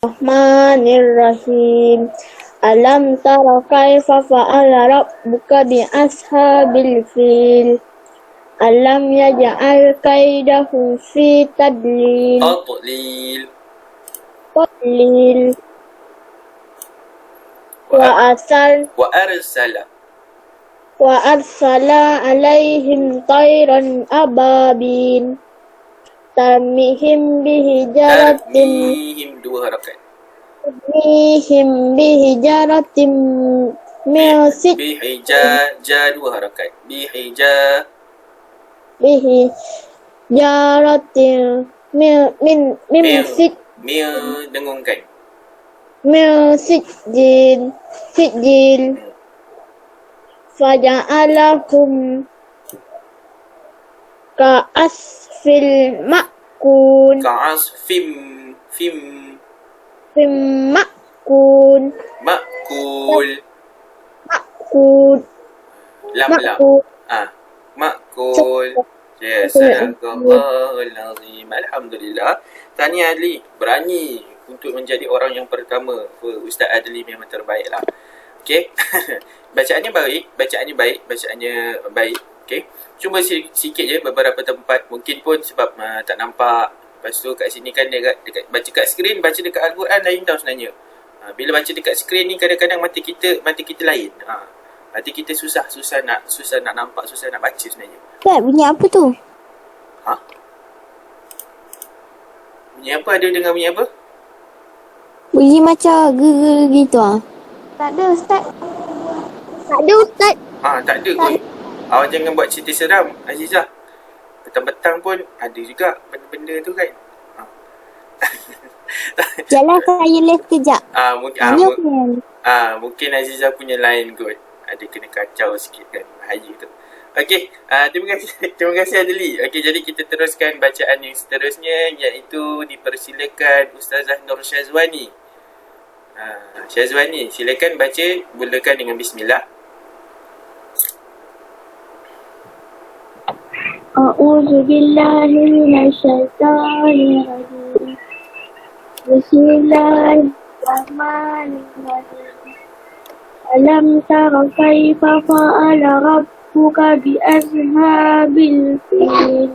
Bismillahirrahmanirrahim. Alam tara kaifa fa'ala rabbuka bi ashabil fil. Alam yaj'al kaidahum fi tadlil. Tadlil. Wa arsala alaihim tayran ababil. Tarmihim bihijaratin min sijil faja'alahum ka'asfil ma'kun ma'kun Makul. Yes, Sadaqallahul Azim. Alhamdulillah. Tahniah Adli, berani untuk menjadi orang yang pertama. Ustaz Adli memang terbaiklah. Okey. Bacaannya baik. Okey. Cuma sikit je beberapa tempat mungkin pun sebab tak nampak. Lepas tu kat sini kan dia dekat baca kat skrin, baca dekat Al-Quran lain tau sebenarnya. Bila baca dekat skrin ni kadang-kadang mata kita lain. Hati kita susah nak nampak, susah nak baca sebenarnya. Ustaz, bunyi apa tu? Bunyi apa? Ada dengar bunyi apa? Bunyi macam ger gitu Tak ada Ustaz. Tak ada kot. Awak jangan buat cerita seram, Azizah. Petang-petang pun ada juga benda-benda tu kan. Jalan saya live kejap. Mungkin Azizah punya line kot. Ada kena kacau sikit kan, bahaya tu. Okey, terima kasih Adli. Okey, jadi kita teruskan bacaan yang seterusnya, iaitu dipersilakan Ustazah Nur Syazwani. Syazwani, silakan baca, mulakan dengan bismillah. A'udzu billahi minasyaitonir rajim. Bismillahirrahmanirrahim. Alam tara kaifa fa'ala rabbuka bi ashabil fil.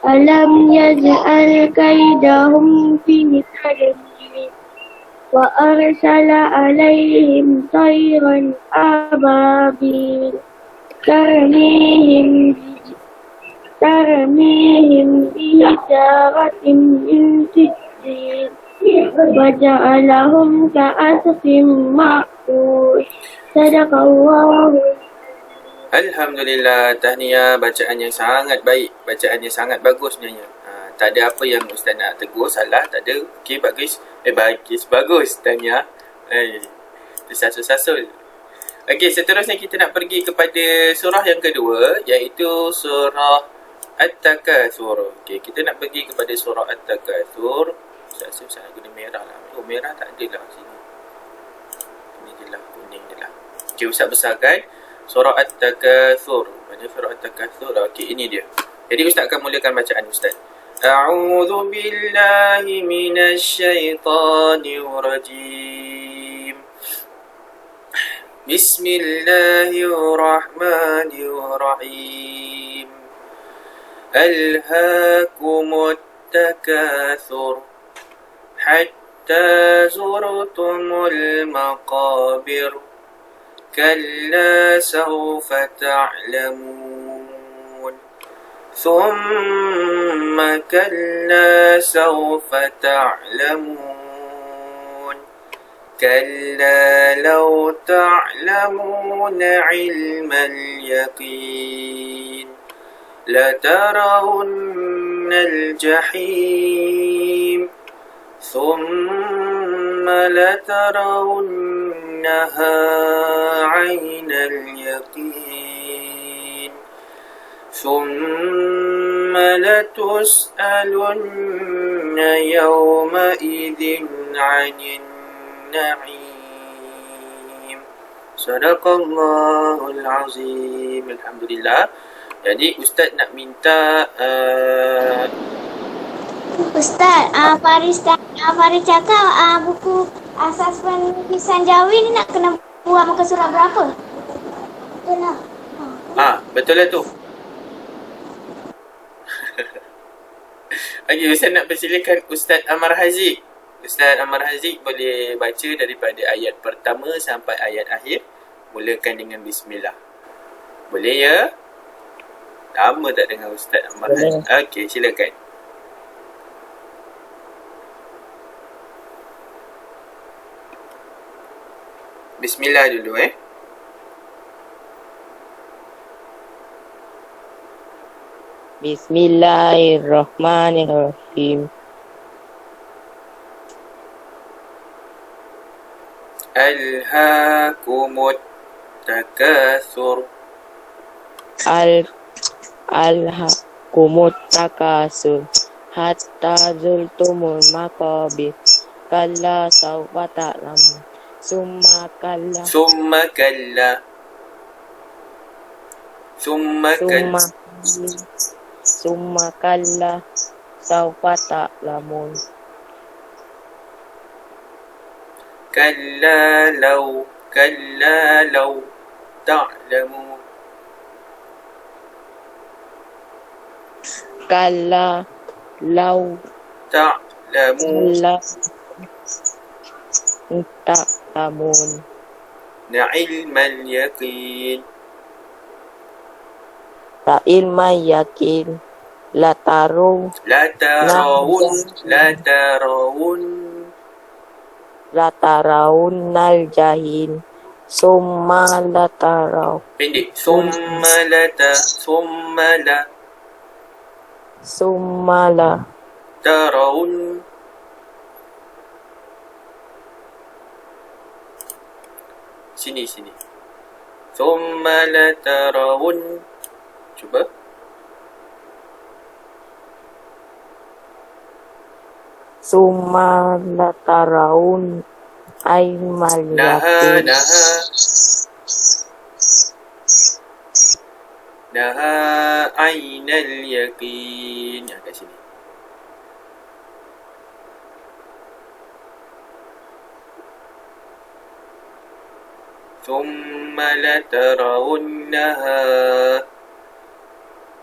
Alam yaj'al kaidahum fi tadlil. Wa arsala alaihim tayran ababil. Tarmihim bihijaratin min sijil. Waja'alahum ka'asfin ma'kul. Sadaqallahu. Alhamdulillah, tahniah, bacaan yang sangat baik, bacaan yang sangat bagus sebenarnya. Tak ada apa yang Ustaz nak tegur, salah, tak ada. Okey, bagus. Bagus, tahniah. Tersasul-sasul. Okey, seterusnya kita nak pergi kepada surah yang kedua, iaitu surah At-Takatsur. Okey, kita nak pergi kepada surah At-Takatsur. Saya guna merah lah. Merah tak ada lah sini. Ini je lah, kuning je lah. Okey, Ustaz besarkan surah At-Takatsur. Mana surah At-Takatsur? Okey, ini dia. Jadi Ustaz akan mulakan bacaan Ustaz. A'udzu billahi minasyaitonir rajim. Bismillahirrahmanirrahim. Alhaakumut takatsur hatta zurtumul maqabir. Kalla sawfa ta'lamun. Thumma kalla sawfa ta'lamun. Kalla law ta'lamuna 'ilmal yaqin. لترون الجحيم ثم لترونها عين اليقين ثم لتسألن يومئذ عن النعيم. Sadaqallahul Azim. Alhamdulillah. Jadi Ustaz nak minta Ustaz, Faris cakap buku asas penulisan Jawi ni nak kena buat muka surat berapa? Betul lah. Betul lah tu. Okey, Ustaz nak persilakan Ustaz Amar Haziq. Ustaz Amar Haziq boleh baca daripada ayat pertama sampai ayat akhir. Mulakan dengan bismillah. Boleh ya? Lama tak dengar Ustaz Amar Haziq. Okey, silakan. Bismillah dulu Bismillahirrahmanirrahim. Alhaakumut takatsur. Alhaakumut takasur hatta zultumul maqabir. Kalla sawfa ta'lamun. Summa kalla sawfa ta'lamun. Kalla law ta'lamun. Kalla law ta'lamun. ta'lamun. Ilmal yaqin. Ilma yakin latarawun nal jahil summa lataraw pendek summa la tarawun. Sini summa latarawun. Cuba. Summa lataraun aimal yakin. Naha ainal yakin. Kat sini. Thumma latarawunnaha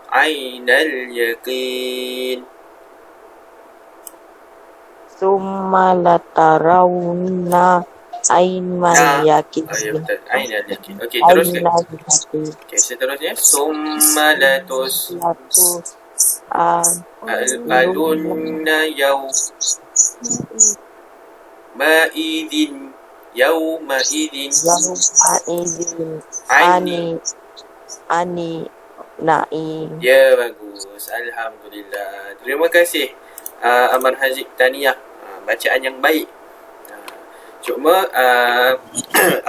ainal yakin. Summa latarawunna aimal yakin. Ya betul. Ainal yakin. Okey, teruskan. Okey, seterusnya summa latus alunna yawma idin ani na'i. Ya, bagus. Alhamdulillah. Terima kasih Amar Haziq, tahniah. Bacaan yang baik. Cuma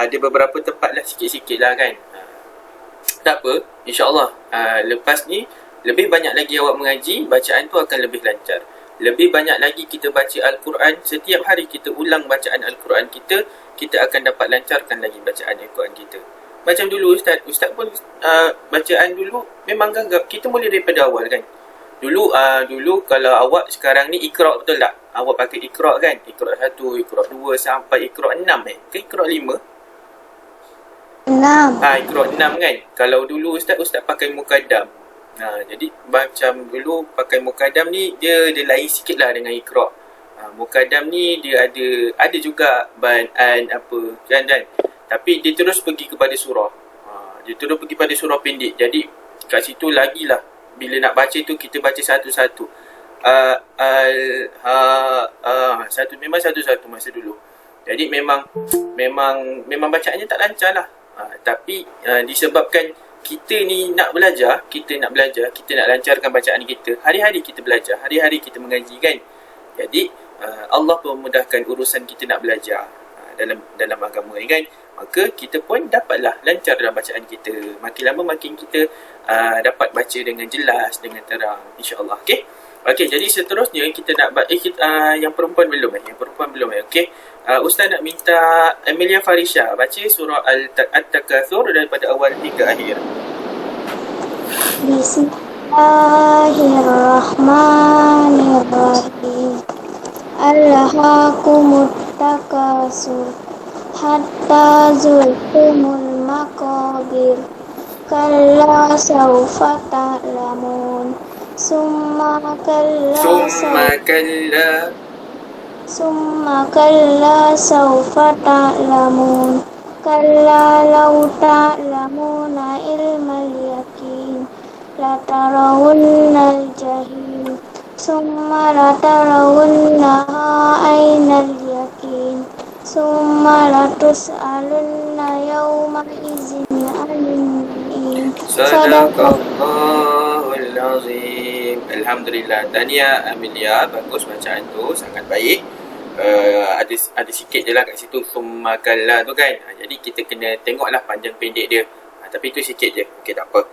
ada beberapa tempat lah sikit-sikit lah kan. Tak apa, insyaAllah lepas ni lebih banyak lagi awak mengaji, bacaan tu akan lebih lancar. Lebih banyak lagi kita baca Al-Quran. Setiap hari kita ulang bacaan Al-Quran kita akan dapat lancarkan lagi bacaan Al-Quran kita. Macam dulu Ustaz pun bacaan dulu memang gagap. Kita mula daripada awal kan. Dulu kalau awak sekarang ni Iqra' betul tak? Awak pakai Iqra' kan? Iqra' 1, Iqra' 2 sampai Iqra' 6 ke Iqra' 5? 6. Iqra' 6 kan? Kalau dulu Ustaz pakai Muqaddam. Jadi macam dulu pakai Muqaddam ni dia lain sikit lah dengan Iqra'. Muqaddam ni dia ada juga ban-an apa kan. Tapi dia terus pergi kepada surah. Dia terus pergi pada surah pendek. Jadi kat situ lagilah bila nak baca tu kita baca satu-satu. Memang satu-satu masa dulu. Jadi memang bacaannya tak lancar lah. Tapi disebabkan kita ni nak belajar, kita nak lancarkan bacaan kita. Hari-hari kita belajar, hari-hari kita mengaji kan. Jadi Allah memudahkan urusan kita nak belajar dalam agama ni kan. Maka kita pun dapatlah lancar dalam bacaan kita. Makin lama makin kita dapat baca dengan jelas, dengan terang, insya-Allah. Okey, jadi seterusnya kita nak yang perempuan belum okey. Ustaz nak minta Amelia Farisha baca surah At-Takatsur daripada awal hingga akhir. Bismillahirrahmanirrahim. Alhaakumut takasur hatta zultumul maqabir. Kalla sawfa ta'lamun. Summa kalla sawfa ta'lamun. Kalla law ta'lamuna ilmal yaqin latarawunnal jahim. Summa latarawunnaha aynal yaqin. Summa latus'alunna yawma izin anin na'im. Sadaqallahul azim. Alhamdulillah. Tahniah Amelia, bagus bacaan tu, sangat baik. Ada sikit je lah kat situ summakalla tu kan. Jadi kita kena tengoklah panjang pendek dia. Tapi tu sikit je. Okey, tak apa.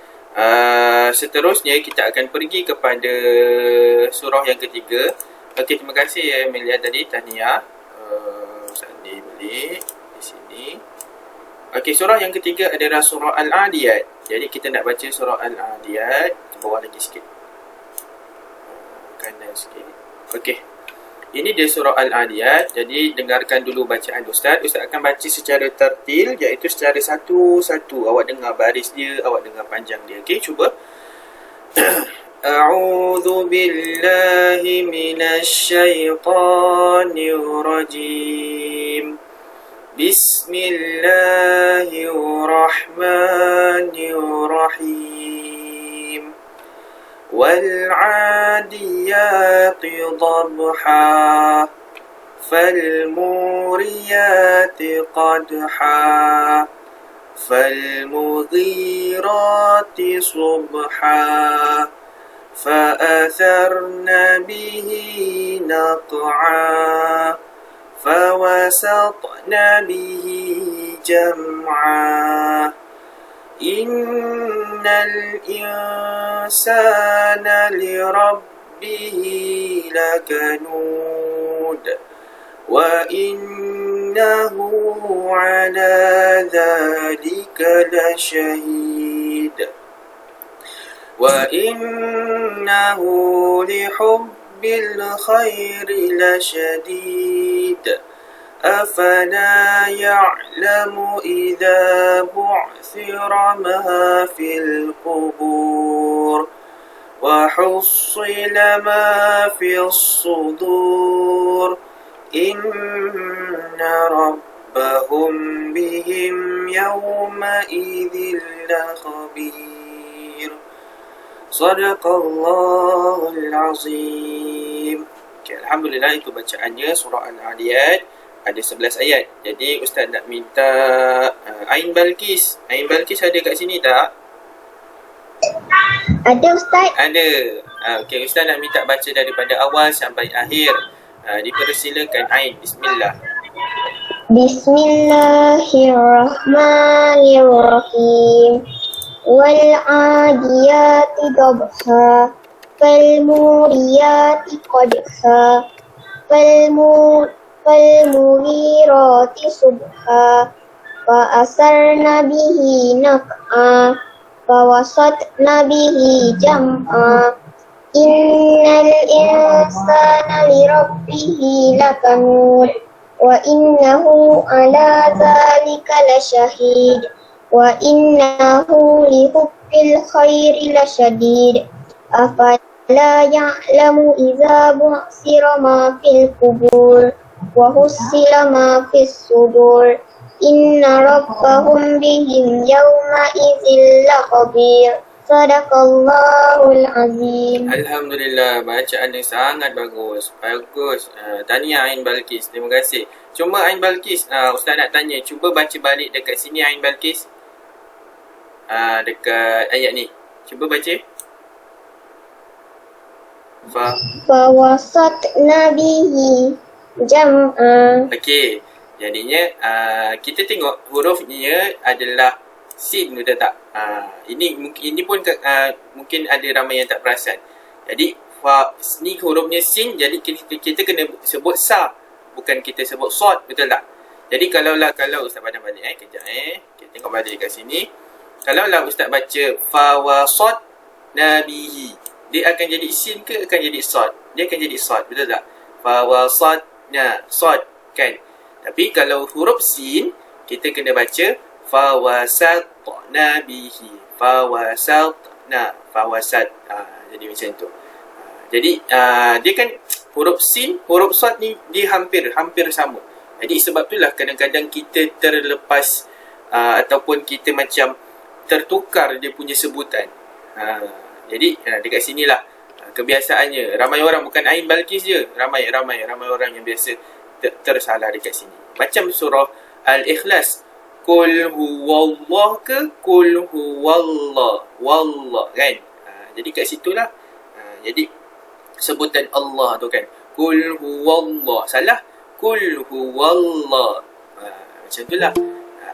Seterusnya kita akan pergi kepada surah yang ketiga. Okey, terima kasih Amelia tadi, tahniah. Sandi balik di sini. Okey, surah yang ketiga adalah surah Al-Adiyat. Jadi kita nak baca surah Al-Adiyat. Ke bawah lagi sikit. Kanan sikit. Okey. Ini dia surah Al-Adiyat. Jadi dengarkan dulu bacaan Ustaz. Ustaz akan baca secara tertil, iaitu secara satu-satu. Awak dengar baris dia, awak dengar panjang dia. Okey, cuba. A'udzu billahi minasyaitonir rajim. Bismillahirrahmanirrahim. والعاديات ضبحا فالموريات قدحا فالمغيرات صبحا فأثرن به نقعا فوسطن به جمعا إن الإنسان لربه لكنود وإنه على ذلك لشهيد وإنه لحب الخير لشديد أفلا يعلم إذا بعثر ما في القبور وحصل ما في الصدور إن ربهم بهم يومئذ لخبير صدق الله العظيم. Okay, Alhamdulillah, itu bacaannya surah Al-Adiyat. Ada 11 ayat. Jadi Ustaz nak minta Ain Balkis. Ain Balkis ada kat sini tak? Ada Ustaz. Ada. Okey, Ustaz nak minta baca daripada awal sampai akhir. Dipersilakan Ain. Bismillah. Bismillahirrahmanirrahim. Wal-'adiyati dhabha fal-muriyati qadha فالمغيرات صبحا فأثرن به نقعا فوسطن به جمعا إن الإنسان لربه لكنود وإنه على ذلك لشهيد وإنه لحب الخير لشديد أفلا يعلم إذا بعثر ما في القبور وحصل ما في الصدور إن ربهم بهم يومئذ لخبير صدق الله العظيم. Alhamdulillah, bacaan yang sangat bagus. Bagus. Tahniah Ain Balkis. Terima kasih. Cuma Ain Balkis, Ustaz nak tanya, cuba baca balik dekat sini Ain Balkis. Dekat ayat ni. Cuba baca. Fawasatna bihi jam'a. Okey. Jadinya kita tengok hurufnya adalah sin, betul tak? Ini pun mungkin ada ramai yang tak perasan. Jadi ni hurufnya sin, jadi kita kena sebut sa, bukan kita sebut sod, betul tak? Jadi kalau Ustaz pandang balik kejap kita tengok balik kat sini. Kalaulah Ustaz baca fa wa sod, bihi. Dia akan jadi sin ke akan jadi sad? Dia akan jadi sad, betul tak? Fawasatna, sad kan? Tapi kalau huruf sin, kita kena baca fawasatna bihi. Fawasat. Jadi macam tu. Jadi dia kan huruf sin, huruf sad ni dia hampir sama. Jadi sebab itulah kadang-kadang kita terlepas ataupun kita macam tertukar dia punya sebutan. Jadi dekat sinilah kebiasaannya. Ramai orang, bukan Ain Balkis je, ramai orang yang biasa tersalah dekat sini. Macam surah Al-Ikhlas, Qul huwallah ke Qul huwallah, wallah kan. Jadi kat situlah jadi sebutan Allah tu kan, Qul huwallah, salah Qul huwallah. Macam itulah.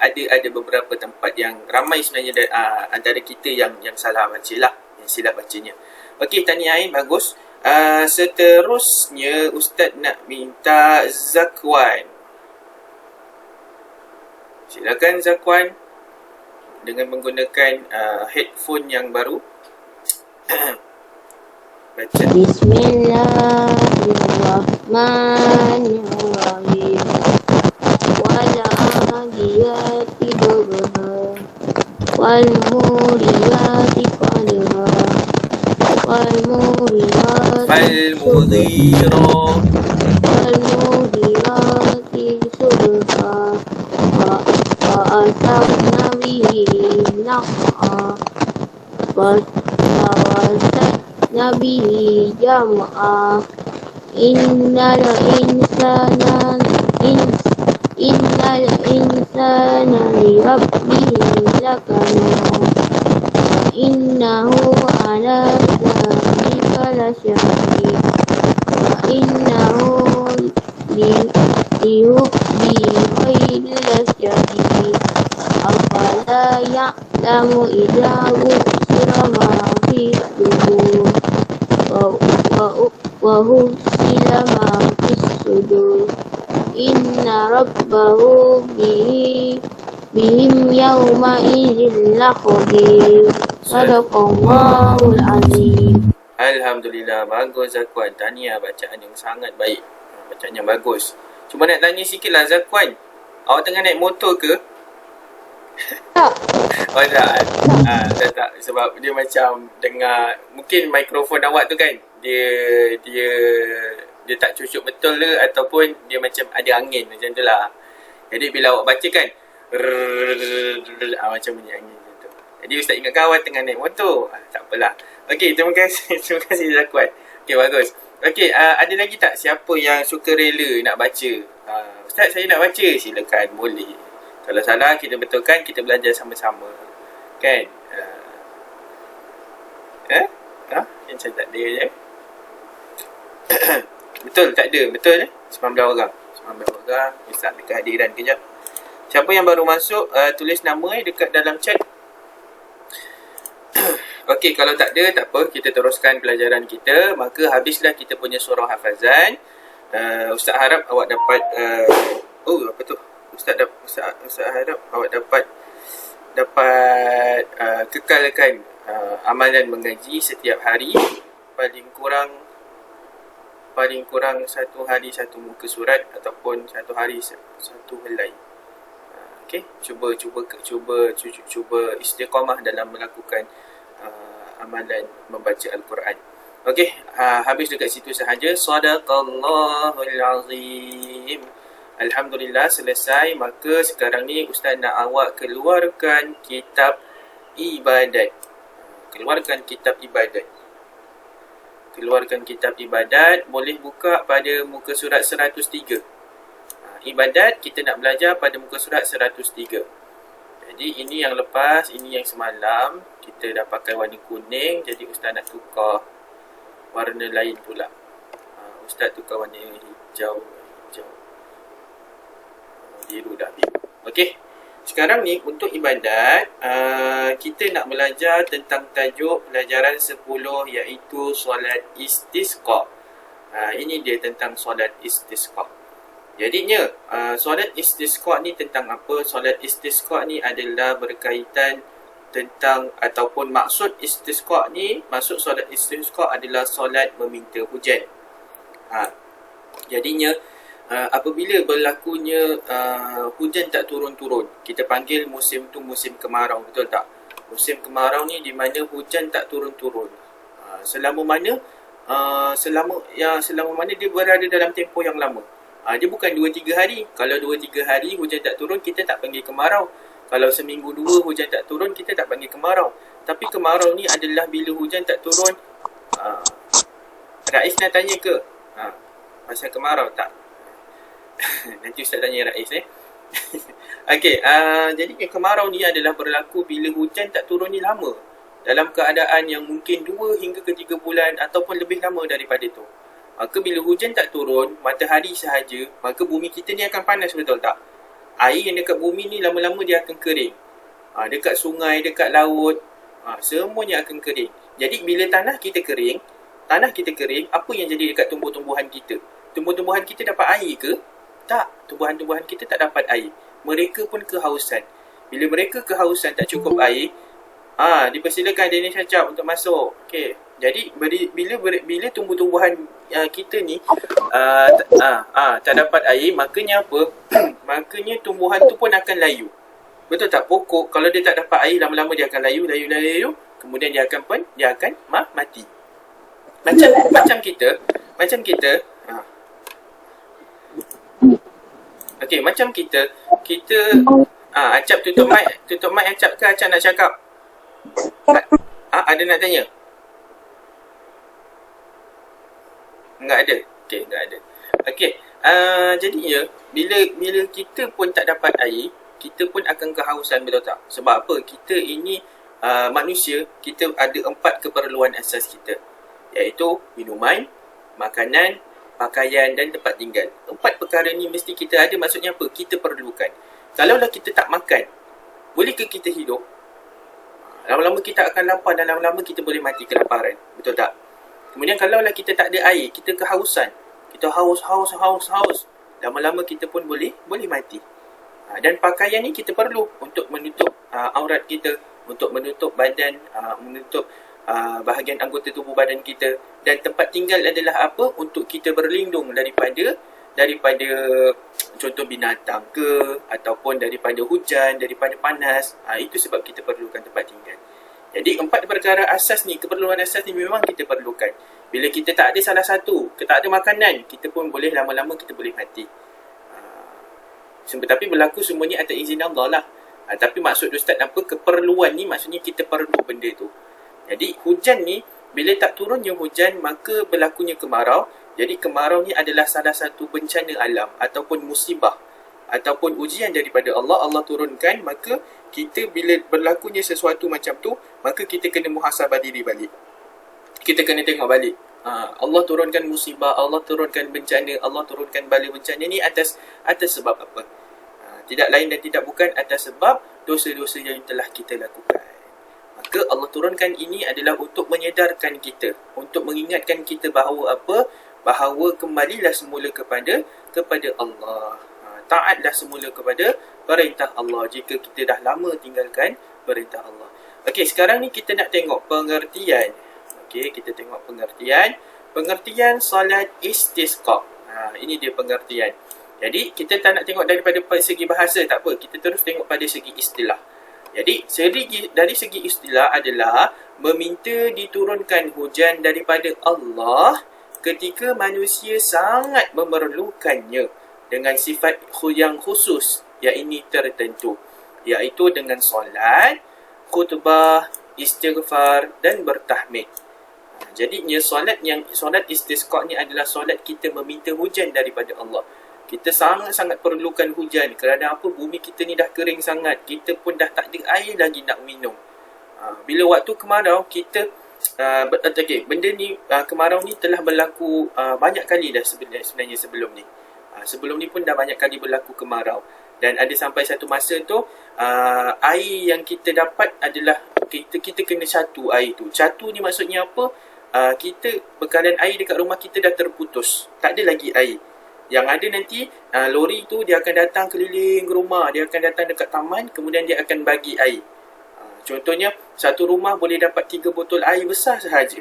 Ada beberapa tempat yang ramai sebenarnya antara kita yang salah baca lah, yang silap bacanya. Okey, tahniah Ain, bagus. Seterusnya Ustaz nak minta Zakwan. Silakan Zakwan dengan menggunakan headphone yang baru. Baca. Bismillahirrahmanirrahim. Wal-'adiyati dhabha wal-muriyati qadha wal-mughirati subha fa'asarna bihi naq'a fawasatna bihi jam'a innal insana li rabbihi lakanud innahu ala dhalika lasyahid wa innahu lihubbi khairi lasyadid afala ya'lamu idza bushira ma fi sudur wa husila ma fi sudur inna rabbahu bihim yawma idzin lakhabir. Sadaqallahul azim. Alhamdulillah, bagus Zakwan. Tahniah, bacaan yang sangat baik. Bacaan yang bagus. Cuma nak tanya sikit lah Zakwan, awak tengah naik motor ke? Tak. Oh tak. Sebab dia macam dengar, mungkin mikrofon awak tu kan, dia tak cucuk betul ke, ataupun dia macam ada angin macam tu lah. Jadi bila awak baca kan, macam bunyi angin macam tu. Jadi Ustaz ingatkan awak tengah naik motor. Tak apalah. Okey, terima kasih. Terima kasih Zakwan. Okey, bagus. Okey, ada lagi tak siapa yang suka rela nak baca? Ustaz, saya nak baca. Silakan, boleh. Kalau salah, kita betulkan, kita belajar sama-sama. Kan? Macam tak ada je. Betul, tak ada. Betul 19 orang. 19 orang. Ustaz dekat hadiran kejap. Siapa yang baru masuk, tulis nama dekat dalam chat. Okey, kalau tak ada, tak apa. Kita teruskan pelajaran kita. Maka habislah kita punya surah hafazan. Ustaz harap awak dapat... apa tu? Ustaz harap awak dapat kekalkan amalan mengaji setiap hari. Paling kurang satu hari satu muka surat, ataupun satu hari satu helai. Okey, cuba istiqamah dalam melakukan amalan membaca Al-Quran. Okey, habis dekat situ sahaja. Sadaqallahul azim. Alhamdulillah, selesai. Maka sekarang ni Ustaz nak awak keluarkan kitab ibadat. Keluarkan kitab ibadat. Boleh buka pada muka surat 103. Ibadat kita nak belajar pada muka surat 103. Jadi ini yang lepas, ini yang semalam kita dah pakai warna kuning. Jadi Ustaz nak tukar warna lain pula. Ustaz tukar warna hijau. Biru. Okey. Sekarang ni untuk ibadat, kita nak belajar tentang tajuk pelajaran 10, iaitu solat istisqa. Ini dia tentang solat istisqa. Jadinya, solat istisqa ni tentang apa? Solat istisqa ni adalah berkaitan tentang ataupun maksud istisqa ni, maksud solat istisqa adalah solat meminta hujan. Jadinya apabila berlakunya hujan tak turun-turun, kita panggil musim tu musim kemarau, betul tak? Musim kemarau ni di mana hujan tak turun-turun. Selama mana dia berada dalam tempoh yang lama. Dia bukan 2-3 hari. Kalau 2-3 hari hujan tak turun, kita tak panggil kemarau. Kalau seminggu 2 hujan tak turun, kita tak panggil kemarau. Tapi kemarau ni adalah bila hujan tak turun. Rais nak tanya ke? Pasal kemarau tak? Nanti Ustaz tanya Rais Okey, jadi kemarau ni adalah berlaku bila hujan tak turun ni lama. Dalam keadaan yang mungkin 2 hingga ke 3 bulan ataupun lebih lama daripada tu. Maka bila hujan tak turun, matahari sahaja, maka bumi kita ni akan panas, betul tak? Air yang dekat bumi ni lama-lama dia akan kering. Dekat sungai, dekat laut, semuanya akan kering. Jadi bila tanah kita kering, apa yang jadi dekat tumbuh-tumbuhan kita? Tumbuh-tumbuhan kita dapat air ke? Tak, tumbuhan-tumbuhan kita tak dapat air. Mereka pun kehausan. Bila mereka kehausan tak cukup air, dipersilakan Danish Acap untuk masuk. Okey. Jadi bila tumbuh-tumbuhan kita ni tak dapat air, makanya apa? Makanya tumbuhan tu pun akan layu. Betul tak? Pokok kalau dia tak dapat air, lama-lama dia akan layu, kemudian dia akan mati. Macam kita. Okey, macam kita Acap tutup mic Acap ke Acap nak cakap? Ada nak tanya? Enggak ada. Okey, enggak ada. Okey, jadinya bila kita pun tak dapat air, kita pun akan kehausan, betul tak? Sebab apa? Kita ini manusia, kita ada 4 keperluan asas kita, iaitu minuman, makanan, pakaian dan tempat tinggal. 4 perkara ni mesti kita ada, maksudnya apa? Kita perlukan. Kalaulah kita tak makan, bolehkah kita hidup? Lama-lama kita akan lapar dan lama-lama kita boleh mati kelaparan, betul tak? Kemudian kalaulah kita tak ada air, kita kehausan, kita haus, lama-lama kita pun boleh mati. Dan pakaian ni kita perlu untuk menutup aurat kita, untuk menutup badan, menutup bahagian anggota tubuh badan kita. Dan tempat tinggal adalah apa? Untuk kita berlindung daripada contoh binatang ke, ataupun daripada hujan, daripada panas. Itu sebab kita perlukan tempat tinggal. Jadi 4 perkara asas ni, keperluan asas ni memang kita perlukan. Bila kita tak ada salah satu, kita tak ada makanan, kita pun boleh lama-lama kita boleh mati. Tapi berlaku semua ni atas izin Allah lah. Tapi maksud Ustaz apa? Keperluan ni maksudnya kita perlu benda tu. Jadi hujan ni, bila tak turunnya hujan, maka berlakunya kemarau. Jadi kemarau ni adalah salah satu bencana alam ataupun musibah ataupun ujian daripada Allah. Allah turunkan, maka kita bila berlakunya sesuatu macam tu, maka kita kena muhasabah diri balik. Kita kena tengok balik. Allah turunkan musibah, Allah turunkan bencana, Allah turunkan bala bencana ni atas sebab apa? Tidak lain dan tidak bukan atas sebab dosa-dosa yang telah kita lakukan. Maka Allah turunkan ini adalah untuk menyedarkan kita, untuk mengingatkan kita bahawa apa? Bahawa kembalilah semula kepada Allah. Taatlah semula kepada perintah Allah jika kita dah lama tinggalkan perintah Allah. Okey, sekarang ni kita nak tengok pengertian. Okey, kita tengok pengertian solat istisqa. Ini dia pengertian. Jadi kita tak nak tengok daripada segi bahasa, tak apa. Kita terus tengok pada segi istilah. Jadi dari segi istilah adalah meminta diturunkan hujan daripada Allah ketika manusia sangat memerlukannya dengan sifat yang khusus, iaitu tertentu, iaitu dengan solat, khutbah, istighfar dan bertahmid. Jadinya solat istisqa ni adalah solat kita meminta hujan daripada Allah. Kita sangat-sangat perlukan hujan. Kerana apa? Bumi kita ni dah kering sangat. Kita pun dah tak ada air lagi nak minum. Bila waktu kemarau, benda ni, kemarau ni telah berlaku banyak kali dah sebenarnya sebelum ni. Sebelum ni pun dah banyak kali berlaku kemarau. Dan ada sampai satu masa tu, air yang kita dapat adalah kita kena catu air tu. Catu ni maksudnya apa? Kita bekalan air dekat rumah kita dah terputus. Tak ada lagi air. Yang ada nanti, lori tu dia akan datang keliling rumah. Dia akan datang dekat taman, kemudian dia akan bagi air. Contohnya, satu rumah boleh dapat 3 botol air besar sahaja.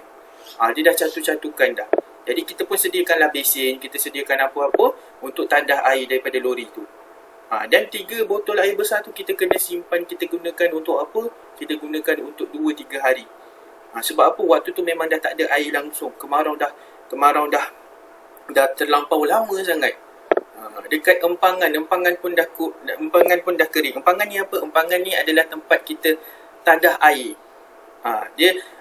Dia dah catur-caturkan dah. Jadi kita pun sediakanlah besin, kita sediakan apa-apa untuk tandah air daripada lori tu. Dan 3 botol air besar tu kita kena simpan, kita gunakan untuk apa? Kita gunakan untuk 2-3 hari. Sebab apa? Waktu tu memang dah tak ada air langsung. Kemarau dah terlampau lama sangat. Dekat empangan pun dah kering. Empangan ni apa? Empangan ni adalah tempat kita tandah air.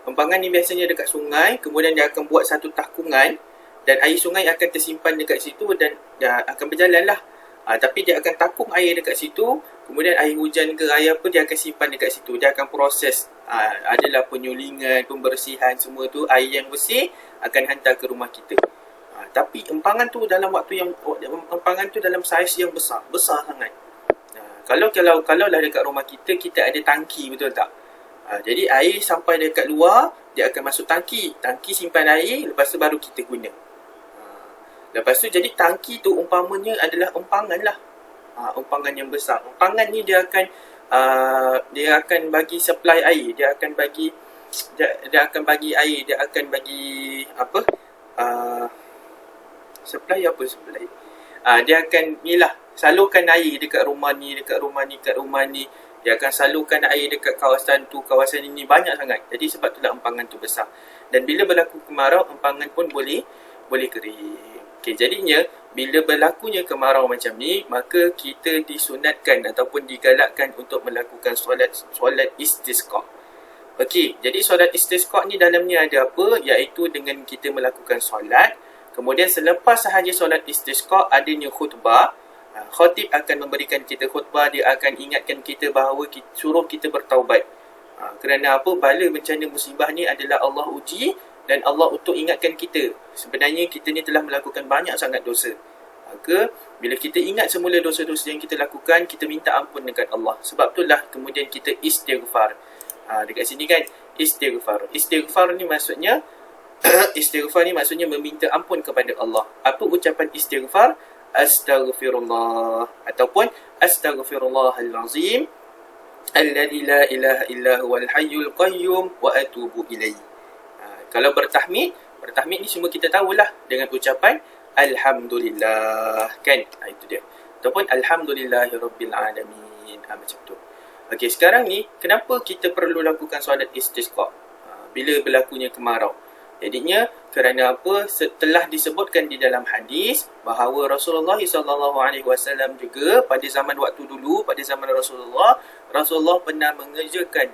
Empangan ni biasanya dekat sungai, kemudian dia akan buat satu takungan dan air sungai akan tersimpan dekat situ dan dia akan berjalan lah. Tapi dia akan takung air dekat situ, kemudian air hujan ke air apa dia akan simpan dekat situ. Dia akan proses, adalah penyulingan, pembersihan semua tu, air yang bersih akan hantar ke rumah kita. Tapi empangan tu dalam saiz yang besar sangat. Kalau lah dekat rumah kita ada tangki, betul tak? Jadi air sampai dekat luar, dia akan masuk tangki simpan air, lepas tu baru kita guna. Lepas tu jadi tangki tu umpamanya adalah empangan lah. Empangan yang besar. Empangan ni dia akan bagi supply air, dia akan bagi air, dia akan bagi apa? Supply. Dia akan salurkan air dekat rumah ni. Dia akan salurkan air dekat kawasan tu, kawasan ini, banyak sangat. Jadi sebab itulah empangan tu besar. Dan bila berlaku kemarau, empangan pun boleh kering. Okey, jadinya bila berlakunya kemarau macam ni, maka kita disunatkan ataupun digalakkan untuk melakukan solat istisqa. Okey, jadi solat istisqa ni dalamnya ada apa? Iaitu dengan kita melakukan solat. Kemudian selepas sahaja solat istisqa, adanya khutbah. Khatib akan memberikan kita khutbah, dia akan ingatkan kita bahawa suruh kita bertaubat. Kerana apa? Bala bencana musibah ni adalah Allah uji dan Allah untuk ingatkan kita. Sebenarnya kita ni telah melakukan banyak sangat dosa. Maka bila kita ingat semula dosa-dosa yang kita lakukan, kita minta ampun dekat Allah. Sebab itulah kemudian kita istighfar. Dekat sini kan istighfar. Istighfar ni maksudnya meminta ampun kepada Allah. Apa ucapan istighfar? Astaghfirullah ataupun Astaghfirullahal azim alladzi la ilaha illa huwal hayyul qayyum wa atubu ilaihi. Kalau bertahmid ni semua kita tahulah dengan ucapan alhamdulillah, kan? Itu dia. Ataupun alhamdulillahirabbil alamin. Macam tu. Okey, sekarang ni kenapa kita perlu lakukan solat istisqa bila berlakunya kemarau? Jadinya kerana apa? Telah disebutkan di dalam hadis bahawa Rasulullah SAW juga pada zaman waktu dulu, pada zaman Rasulullah pernah mengerjakan